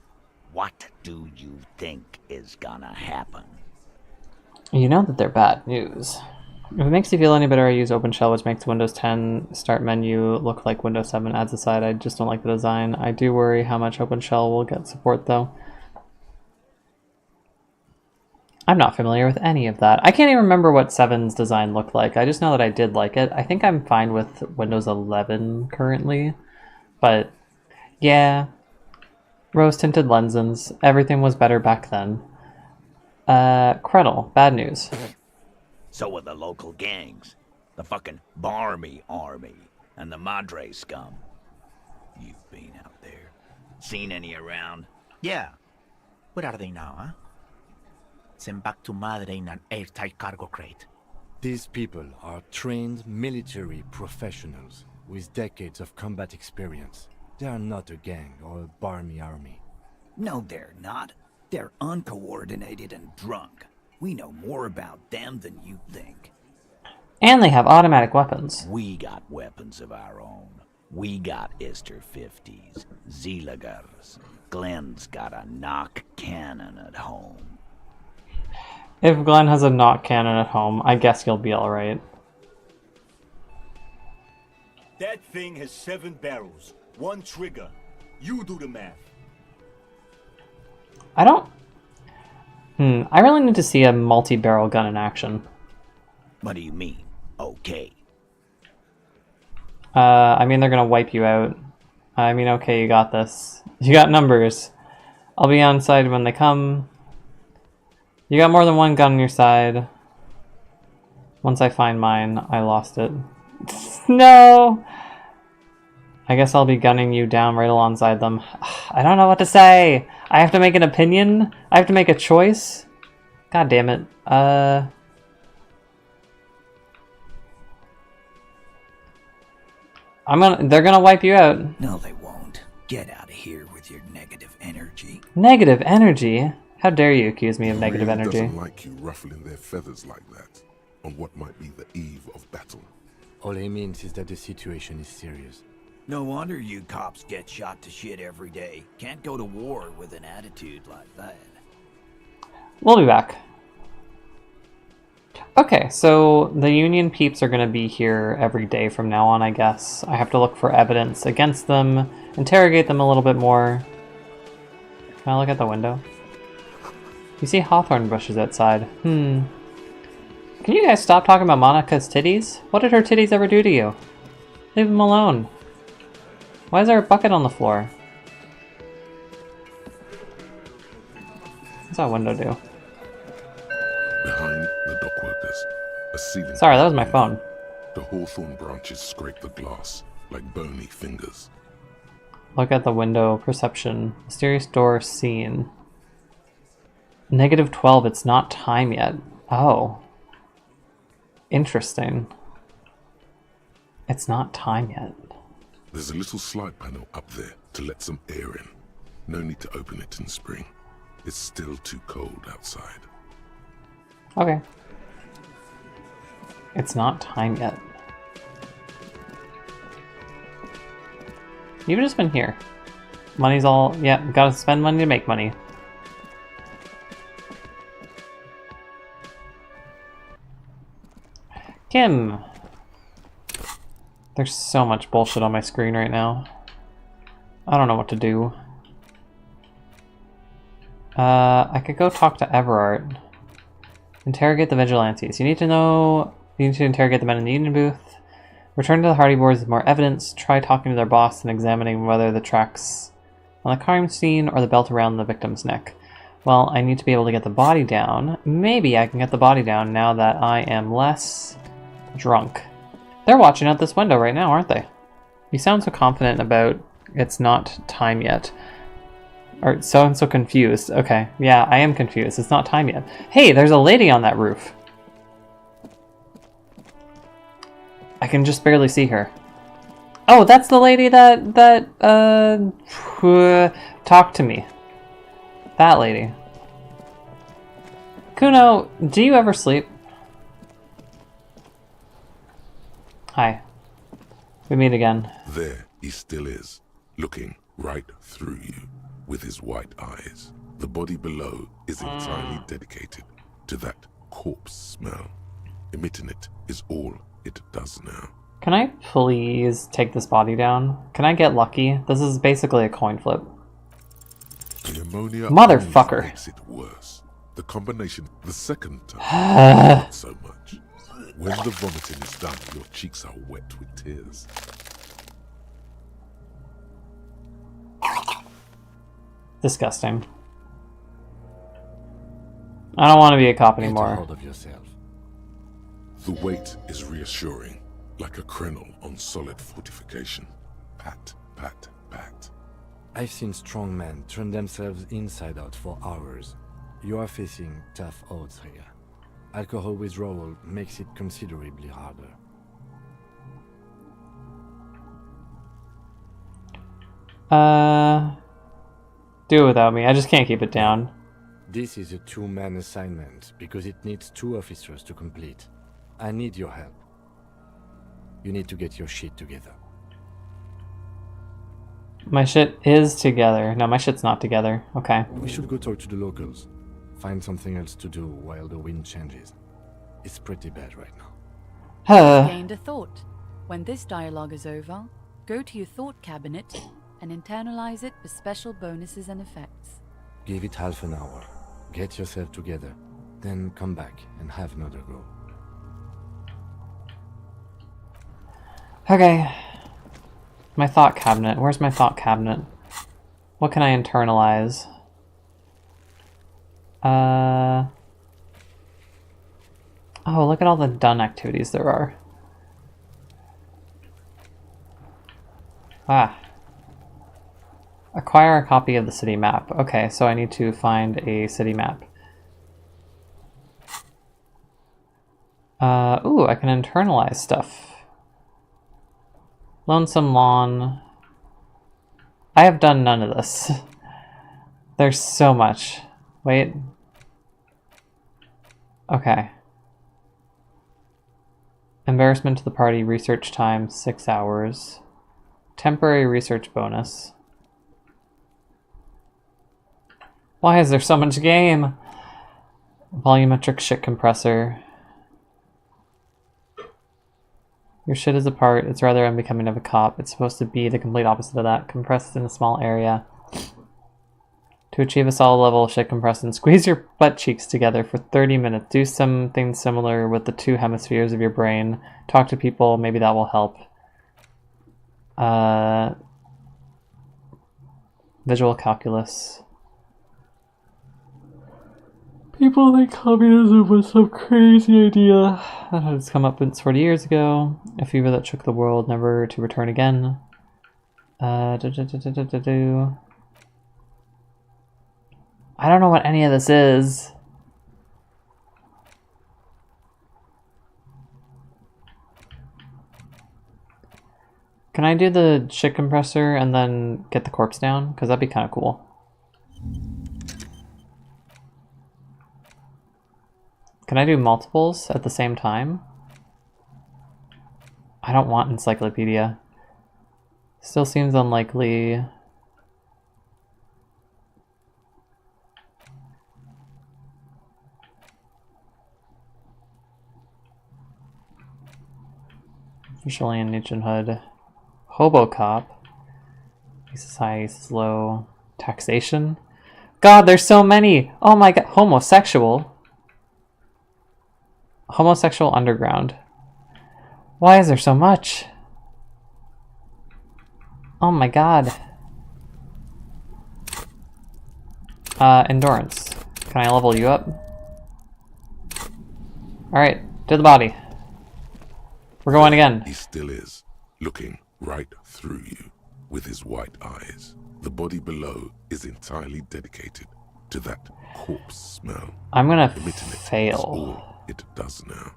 What do you think is gonna happen? You know that they're bad news. If it makes you feel any better, I use OpenShell, which makes Windows 10 start menu look like Windows 7 adds aside. I just don't like the design. I do worry how much OpenShell will get support, though. I'm not familiar with any of that. I can't even remember what 7's design looked like. I just know that I did like it. I think I'm fine with Windows 11 currently. But, yeah. Rose-tinted lenses. Everything was better back then. Kreddle. Bad news. So are the local gangs. The fucking Barmy Army and the Madre scum. You've been out there. Seen any around? Yeah. Where are they now, huh? Sent back to Madre in an airtight cargo crate. These people are trained military professionals with decades of combat experience. They are not a gang or a Barmy army. No, they're not. They're uncoordinated and drunk. We know more about them than you think. And they have automatic weapons. We got weapons of our own. We got Ister 50s, Zeeligers. Glenn's got a knock cannon at home. If Glenn has a knock cannon at home, I guess you'll be alright. That thing has 7 barrels, 1 trigger. You do the math. I don't... I really need to see a multi-barrel gun in action. What do you mean, okay? I mean, they're gonna wipe you out. I mean, okay, you got this. You got numbers. I'll be on side when they come. You got more than one gun on your side. Once I find mine, I lost it. No! I guess I'll be gunning you down right alongside them. I don't know what to say! I have to make an opinion? I have to make a choice? God damn it. They're gonna wipe you out. No, they won't. Get out of here with your negative energy. Negative energy? How dare you accuse me of negative energy? Doesn't like you ruffling their feathers like that on what might be the eve of battle. All he means is that the situation is serious. No wonder you cops get shot to shit every day. Can't go to war with an attitude like that. We'll be back. Okay, so the Union peeps are going to be here every day from now on, I guess. I have to look for evidence against them, interrogate them a little bit more. Can I look at the window? You see hawthorn bushes outside. Can you guys stop talking about Monica's titties? What did her titties ever do to you? Leave them alone. Why is there a bucket on the floor? What's that window do? Behind the dock workers, a ceiling. Sorry, that was my phone. The hawthorn branches scrape the glass like bony fingers. Look at the window. Perception. Mysterious door seen. -12. It's not time yet. Oh. Interesting. It's not time yet. There's a little slide panel up there to let some air in. No need to open it in spring. It's still too cold outside. Okay. It's not time yet. You've just been here. Money's all... Yeah, gotta spend money to make money. Kim! There's so much bullshit on my screen right now. I don't know what to do. I could go talk to Everard. Interrogate the vigilantes. You need to interrogate the men in the union booth. Return to the Hardy boards with more evidence. Try talking to their boss and examining whether the tracks on the crime scene or the belt around the victim's neck. Well, I need to be able to get the body down. Maybe I can get the body down now that I am less drunk. They're watching out this window right now, aren't they? You sound so confident about it's not time yet. Or so and so confused. Okay, yeah, I am confused. It's not time yet. Hey, there's a lady on that roof. I can just barely see her. Oh, that's the lady that talked to me. That lady. Kuno, do you ever sleep? Hi. We meet again. There he still is, looking right through you with his white eyes. The body below is entirely dedicated to that corpse smell. Emitting it is all it does now. Can I please take this body down? Can I get lucky? This is basically a coin flip. The ammonia Motherfucker. only makes it worse. The combination the second time, not so much. When the vomiting is done, your cheeks are wet with tears. Disgusting. I don't want to be a cop Get a anymore. hold of yourself. The weight is reassuring, like a crenel on solid fortification. Pat, pat, pat. I've seen strong men turn themselves inside out for hours. You are facing tough odds here. Alcohol withdrawal makes it considerably harder. Do it without me. I just can't keep it down. This is a two-man assignment because it needs 2 officers to complete. I need your help. You need to get your shit together. My shit is together. No, my shit's not together. Okay. We should go talk to the locals. Find something else to do while the wind changes. It's pretty bad right now. Gained a thought. When this dialogue is over, go to your thought cabinet and internalize it for special bonuses and effects. Give it half an hour. Get yourself together. Then come back and have another go. Okay. My thought cabinet. Where's my thought cabinet? What can I internalize? Oh, look at all the done activities there are. Ah. Acquire a copy of the city map. Okay, so I need to find a city map. Ooh, I can internalize stuff. Lonesome Lawn. I have done none of this. There's so much. Wait. Okay. Embarrassment to the party, research time, 6 hours. Temporary research bonus. Why is there so much game? Volumetric shit compressor. Your shit is apart. It's rather unbecoming of a cop. It's supposed to be the complete opposite of that. Compressed in a small area. To achieve a solid level of shit compression, squeeze your butt cheeks together for 30 minutes. Do something similar with the 2 hemispheres of your brain. Talk to people. Maybe that will help. Visual calculus. People think communism was some crazy idea that has come up since 40 years ago. A fever that shook the world, never to return again. I don't know what any of this is. Can I do the shit compressor and then get the corpse down? Because that'd be kind of cool. Can I do multiples at the same time? I don't want encyclopedia. Still seems unlikely. Official alien nationhood. Hobocop. Society slow. Taxation. God, there's so many! Oh my god. Homosexual. Homosexual underground. Why is there so much? Oh my god. Endurance. Can I level you up? Alright, to the body. We're going again. He still is, looking right through you with his white eyes. The body below is entirely dedicated to that corpse smell. I'm gonna Emitting it fail. is all it does now.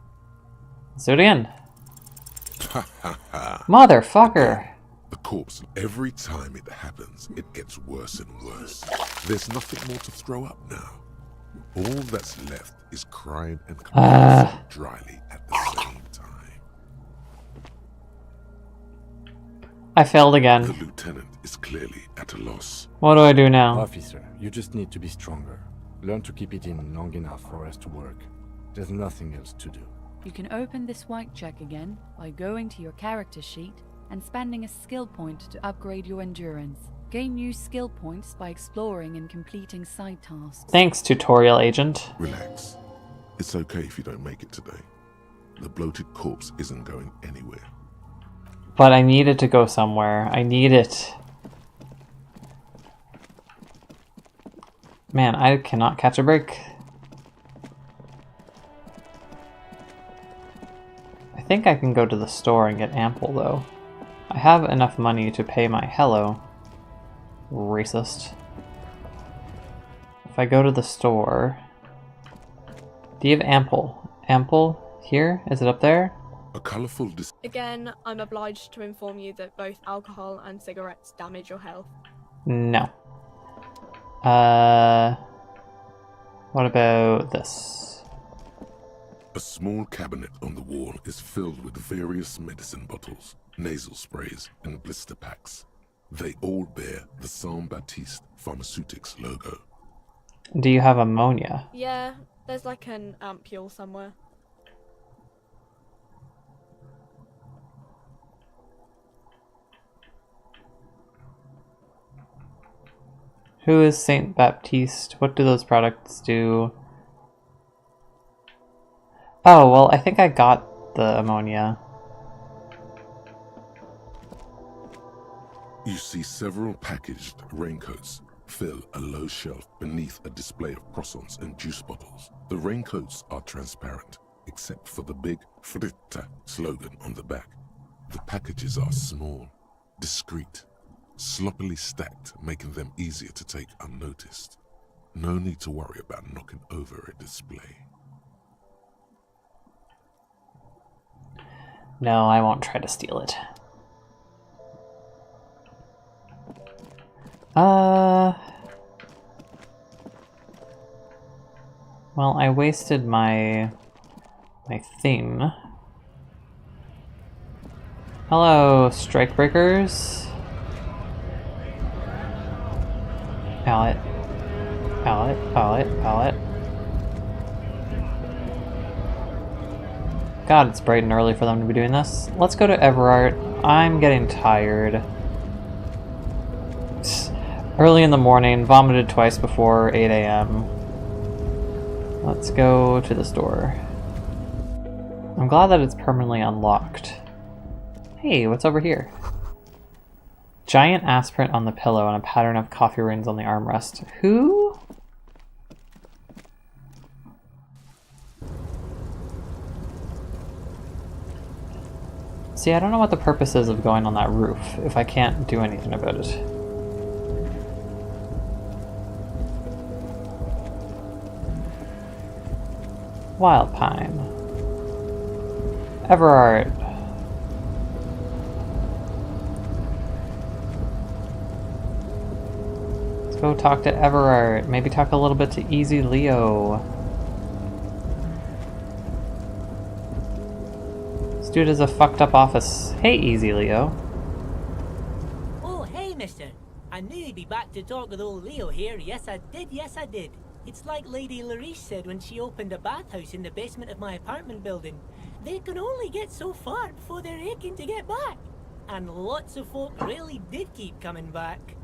Let's do it again. Motherfucker. The corpse, every time it happens, it gets worse and worse. There's nothing more to throw up now. All that's left is crying and complaining dryly at the same time. I failed again. The lieutenant is clearly at a loss. What do I do now? Officer, you just need to be stronger. Learn to keep it in long enough for us to work. There's nothing else to do. You can open this white check again by going to your character sheet and spending a skill point to upgrade your endurance. Gain new skill points by exploring and completing side tasks. Thanks, tutorial agent. Relax. It's okay if you don't make it today. The bloated corpse isn't going anywhere. But I need it to go somewhere. I need it. Man, I cannot catch a break. I think I can go to the store and get ample, though. I have enough money to pay my hello. Racist. If I go to the store... Do you have ample? Ample? Here? Is it up there? A colourful Again, I'm obliged to inform you that both alcohol and cigarettes damage your health. No. What about this? A small cabinet on the wall is filled with various medicine bottles, nasal sprays, and blister packs. They all bear the Saint Baptiste Pharmaceutics logo. Do you have ammonia? Yeah, there's like an ampule somewhere. Who is Saint Baptiste? What do those products do? Oh, well, I think I got the ammonia. You see several packaged raincoats fill a low shelf beneath a display of croissants and juice bottles. The raincoats are transparent, except for the big Fritta slogan on the back. The packages are small, discreet, sloppily stacked, making them easier to take unnoticed. No need to worry about knocking over a display. No, I won't try to steal it. Well, I wasted my thing. Hello, strikebreakers. Pallet. Pallet, pallet, pallet. God, it's bright and early for them to be doing this. Let's go to Everard. I'm getting tired. Early in the morning, vomited twice before 8 a.m. Let's go to the store. I'm glad that it's permanently unlocked. Hey, what's over here? Giant ass print on the pillow and a pattern of coffee rings on the armrest. Who? See, I don't know what the purpose is of going on that roof if I can't do anything about it. Wild Pine. Everard. Let's go talk to Everard. Maybe talk a little bit to Easy Leo. This dude is a fucked up office. Hey, Easy Leo. Oh, hey, mister. I knew you'd be back to talk with old Leo here. Yes, I did. Yes, I did. It's like Lady Larice said when she opened a bathhouse in the basement of my apartment building. They can only get so far before they're aching to get back. And lots of folk really did keep coming back.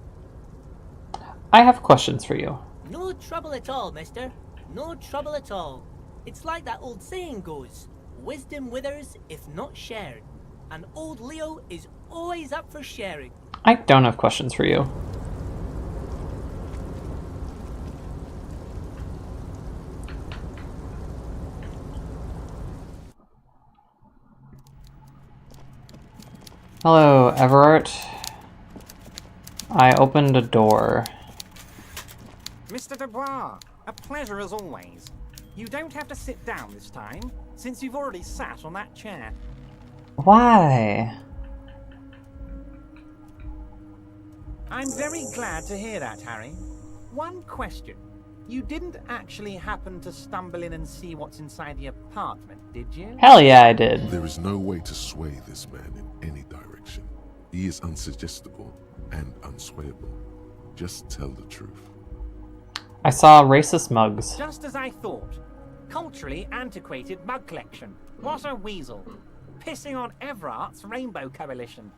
I have questions for you. No trouble at all, mister. No trouble at all. It's like that old saying goes, wisdom withers if not shared. And old Leo is always up for sharing. I don't have questions for you. Hello, Everard. I opened a door. Mr. Dubois, a pleasure as always. You don't have to sit down this time, since you've already sat on that chair. Why? I'm very glad to hear that, Harry. One question. You didn't actually happen to stumble in and see what's inside the apartment, did you? Hell yeah, I did. There is no way to sway this man in any direction. He is unsuggestible and unswayable. Just tell the truth. I saw racist mugs. Just as I thought. Culturally antiquated mug collection. What a weasel. Pissing on Everart's Rainbow Coalition.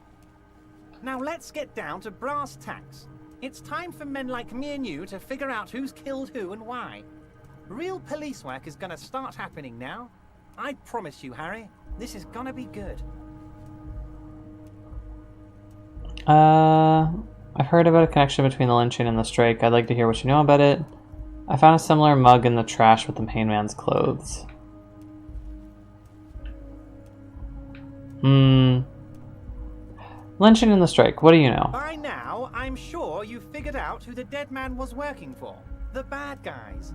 Now let's get down to brass tacks. It's time for men like me and you to figure out who's killed who and why. Real police work is gonna start happening now. I promise you, Harry, this is gonna be good. I've heard about a connection between the lynching and the strike. I'd like to hear what you know about it. I found a similar mug in the trash with the hangman's clothes. Lynching and the strike, what do you know? By now, I'm sure you figured out who the dead man was working for. The bad guys.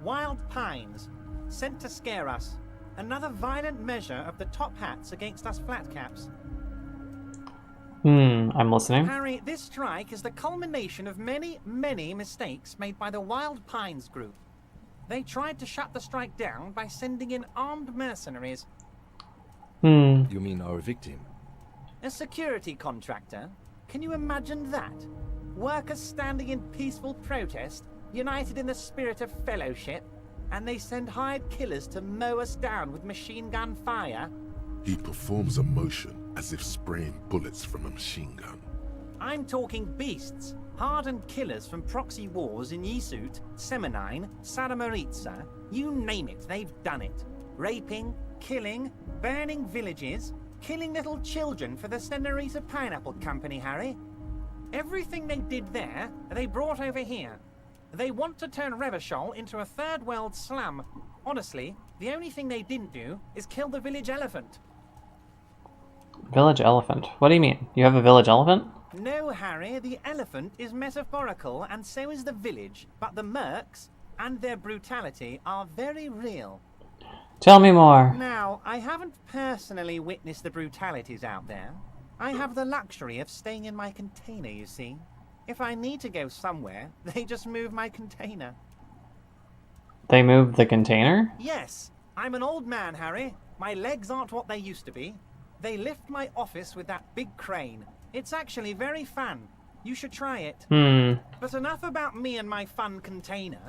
Wild Pines. Sent to scare us. Another violent measure of the top hats against us flatcaps. I'm listening. Harry, this strike is the culmination of many, many mistakes made by the Wild Pines group. They tried to shut the strike down by sending in armed mercenaries. You mean our victim? A security contractor? Can you imagine that? Workers standing in peaceful protest, united in the spirit of fellowship, and they send hired killers to mow us down with machine gun fire? He performs a motion as if spraying bullets from a machine gun. I'm talking beasts, hardened killers from proxy wars in Yisut, Semenine, Saramaritsa, you name it, they've done it. Raping, killing, burning villages, killing little children for the Senorita Pineapple Company, Harry. Everything they did there, they brought over here. They want to turn Revachol into a third world slum. Honestly, the only thing they didn't do is kill the village elephant. Village elephant? What do you mean? You have a village elephant? No, Harry, the elephant is metaphorical and so is the village, but the mercs and their brutality are very real. Tell me more. Now, I haven't personally witnessed the brutalities out there. I have the luxury of staying in my container, you see. If I need to go somewhere, they just move my container. They moved the container? Yes, I'm an old man, Harry. My legs aren't what they used to be. They lift my office with that big crane. It's actually very fun. You should try it. But enough about me and my fun container.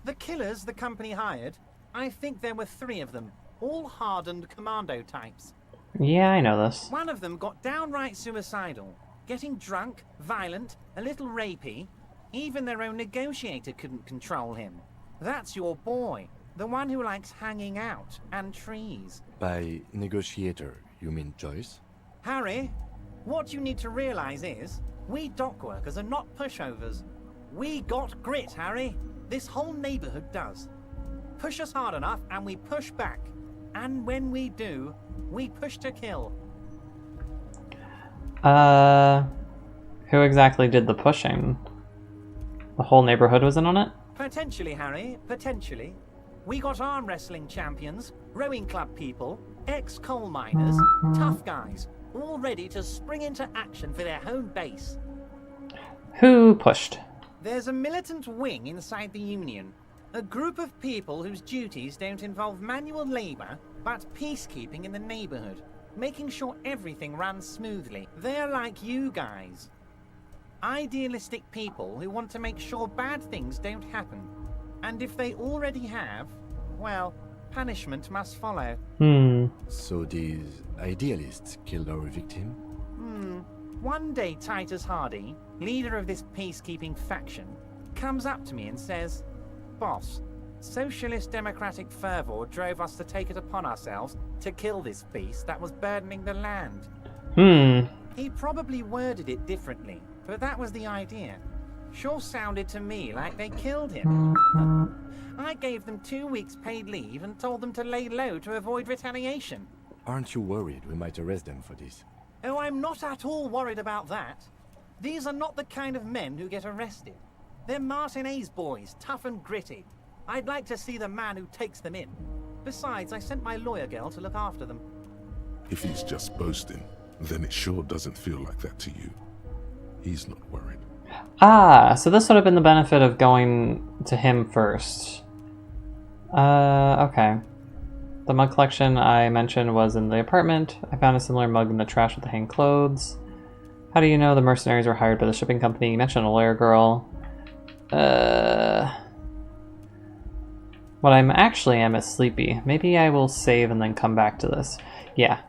The killers the company hired, I think there were 3 of them, all hardened commando types. Yeah, I know this. One of them got downright suicidal, getting drunk, violent, a little rapey. Even their own negotiator couldn't control him. That's your boy, the one who likes hanging out and trees. By negotiator, you mean Joyce? Harry, what you need to realize is, we dock workers are not pushovers. We got grit, Harry. This whole neighborhood does. Push us hard enough and we push back. And when we do, we push to kill. Who exactly did the pushing? The whole neighborhood was in on it? Potentially, Harry, potentially. We got arm wrestling champions, rowing club people, ex-coal miners, tough guys, all ready to spring into action for their home base. Who pushed? There's a militant wing inside the Union. A group of people whose duties don't involve manual labor, but peacekeeping in the neighborhood, making sure everything runs smoothly. They're like you guys. Idealistic people who want to make sure bad things don't happen. And if they already have, well, punishment must follow. So these idealists killed our victim? One day Titus Hardy, leader of this peacekeeping faction, comes up to me and says, "Boss, socialist democratic fervor drove us to take it upon ourselves to kill this beast that was burdening the land." He probably worded it differently, but that was the idea. Sure sounded to me like they killed him. I gave them 2 weeks paid leave and told them to lay low to avoid retaliation. Aren't you worried we might arrest them for this? Oh, I'm not at all worried about that. These are not the kind of men who get arrested. They're Martinez boys, tough and gritty. I'd like to see the man who takes them in. Besides, I sent my lawyer girl to look after them. If he's just boasting, then it sure doesn't feel like that to you. He's not worried. So this would have been the benefit of going to him first. Okay. The mug collection I mentioned was in the apartment. I found a similar mug in the trash with the hang clothes. How do you know the mercenaries were hired by the shipping company? You mentioned a lawyer girl. What I'm actually am is sleepy. Maybe I will save and then come back to this. Yeah.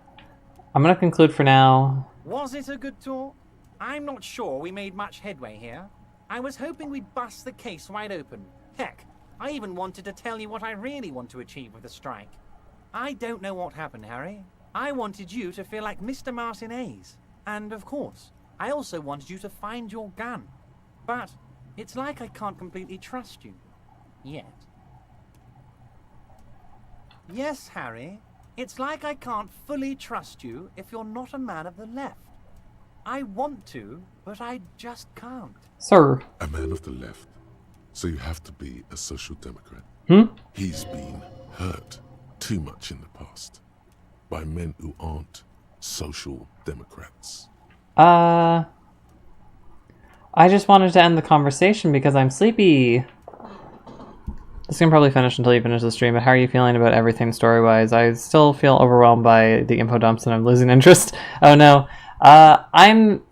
I'm gonna conclude for now. Was it a good talk? I'm not sure we made much headway here. I was hoping we'd bust the case wide open. Heck, I even wanted to tell you what I really want to achieve with the strike. I don't know what happened, Harry. I wanted you to feel like Mr. Martinez. And of course, I also wanted you to find your gun. But it's like I can't completely trust you. Yet. Yes, Harry. It's like I can't fully trust you if you're not a man of the left. I want to, but I just can't. Sir. A man of the left. So you have to be a social democrat. He's been hurt too much in the past by men who aren't social democrats. I just wanted to end the conversation because I'm sleepy. This can probably finish until you finish the stream, but how are you feeling about everything story-wise? I still feel overwhelmed by the info dumps and I'm losing interest. Oh no. I'm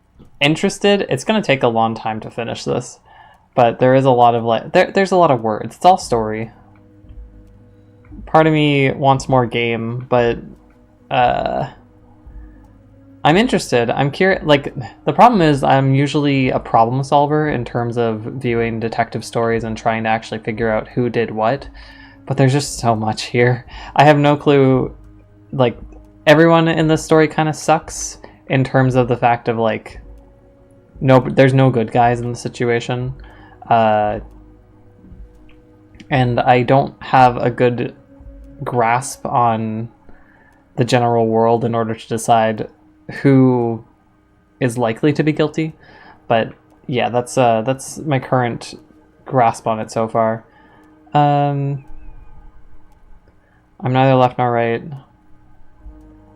interested. It's going to take a long time to finish this, but there is a lot of there's a lot of words. It's all story. Part of me wants more game, but I'm interested. I'm curious. Like, the problem is I'm usually a problem solver in terms of viewing detective stories and trying to actually figure out who did what, but there's just so much here. I have no clue. Like, everyone in this story kind of sucks in terms of the fact of, like, there's no good guys in the situation. And I don't have a good grasp on the general world in order to decide who is likely to be guilty. But yeah, that's my current grasp on it so far. I'm neither left nor right.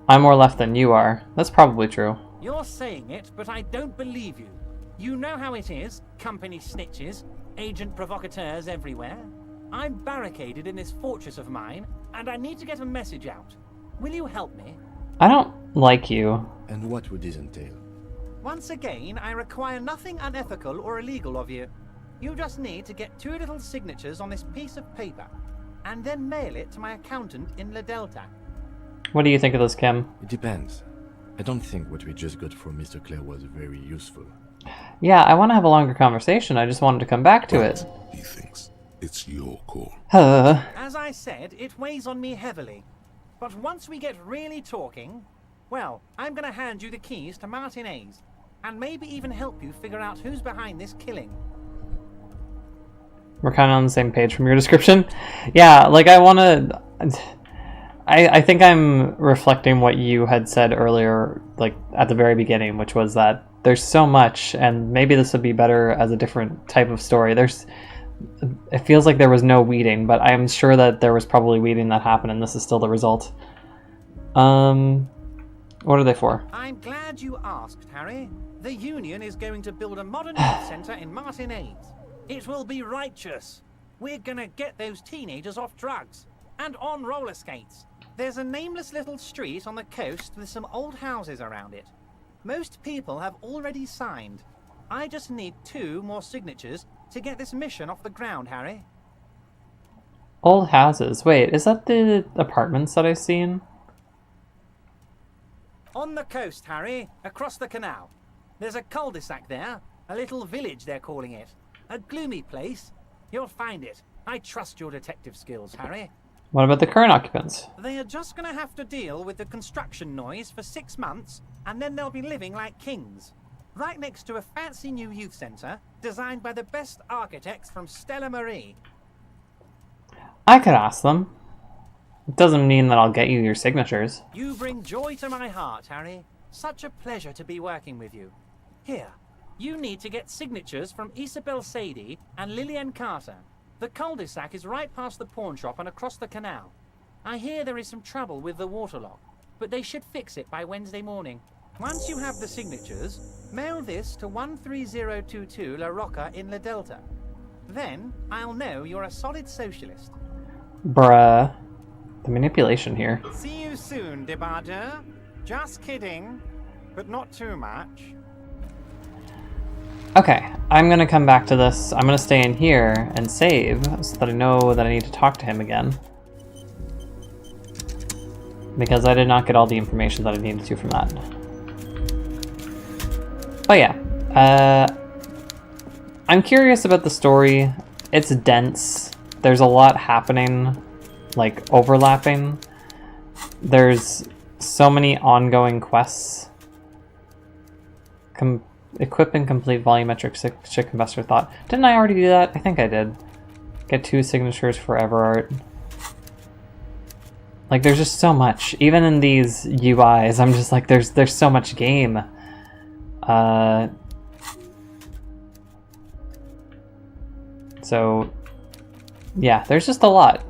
I'm more left than you are. That's probably true. You're saying it, but I don't believe you. You know how it is. Company snitches, agent provocateurs everywhere. I'm barricaded in this fortress of mine, and I need to get a message out. Will you help me? I don't like you. And what would this entail? Once again, I require nothing unethical or illegal of you. You just need to get 2 little signatures on this piece of paper, and then mail it to my accountant in La Delta. What do you think of this, Kim? It depends. I don't think what we just got from Mr. Clare was very useful. Yeah, I want to have a longer conversation. I just wanted to come back to it. He thinks it's your call. As I said, it weighs on me heavily. But once we get really talking, well, I'm going to hand you the keys to Martinez, and maybe even help you figure out who's behind this killing. We're kind of on the same page from your description. Yeah, like I want to... I think I'm reflecting what you had said earlier, like at the very beginning, which was that there's so much, and maybe this would be better as a different type of story. It feels like there was no weeding, but I'm sure that there was probably weeding that happened, and this is still the result. What are they for? I'm glad you asked, Harry. The Union is going to build a modern youth centre in Martinez. It will be righteous. We're gonna get those teenagers off drugs and on roller skates. There's a nameless little street on the coast with some old houses around it. Most people have already signed. I just need 2 more signatures to get this mission off the ground, Harry. Old houses. Wait, is that the apartments that I've seen? On the coast, Harry, across the canal. There's a cul-de-sac there, a little village they're calling it. A gloomy place. You'll find it. I trust your detective skills, Harry. What about the current occupants? They are just going to have to deal with the construction noise for 6 months, and then they'll be living like kings. Right next to a fancy new youth centre, designed by the best architects from Stella Marie. I could ask them. It doesn't mean that I'll get you your signatures. You bring joy to my heart, Harry. Such a pleasure to be working with you. Here, you need to get signatures from Isabel Sadie and Lillian Carter. The cul-de-sac is right past the pawn shop and across the canal. I hear there is some trouble with the water lock, but they should fix it by Wednesday morning. Once you have the signatures, mail this to 13022 La Rocca in La Delta. Then, I'll know you're a solid socialist. Bruh. The manipulation here. See you soon, Debardeur. Just kidding, but not too much. Okay, I'm gonna come back to this. I'm gonna stay in here and save so that I know that I need to talk to him again. Because I did not get all the information that I needed to from that. But yeah, I'm curious about the story. It's dense. There's a lot happening, like overlapping. There's so many ongoing quests. Equip and complete volumetric chick investor thought. Didn't I already do that? I think I did. Get 2 signatures for Everart. Like, there's just so much. Even in these UIs, I'm just like, there's so much game. So, yeah, there's just a lot.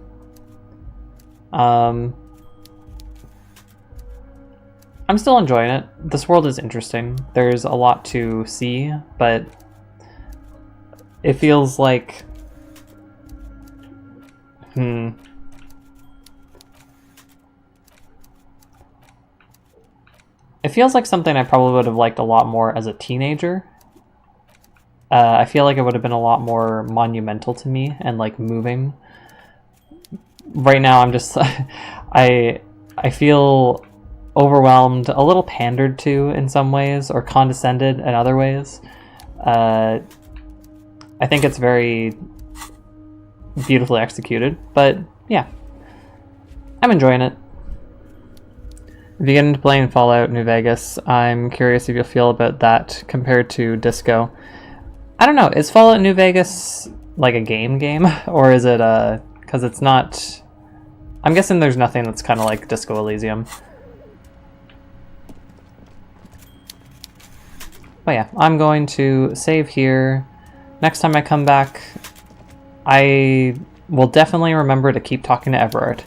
I'm still enjoying it. This world is interesting. There's a lot to see, but it feels like... It feels like something I probably would have liked a lot more as a teenager. I feel like it would have been a lot more monumental to me and like moving. Right now I'm just... I feel overwhelmed, a little pandered to in some ways, or condescended in other ways. I think it's very beautifully executed, but yeah. I'm enjoying it. If you get into playing Fallout New Vegas, I'm curious if you'll feel about that compared to Disco. I don't know, is Fallout New Vegas like a game, or is it because it's not... I'm guessing there's nothing that's kind of like Disco Elysium. But yeah, I'm going to save here. Next time I come back, I will definitely remember to keep talking to Everard.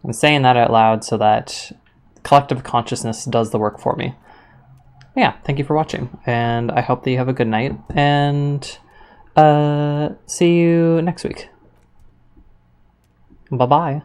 I'm saying that out loud so that collective consciousness does the work for me. Yeah, thank you for watching, and I hope that you have a good night, and see you next week. Bye-bye.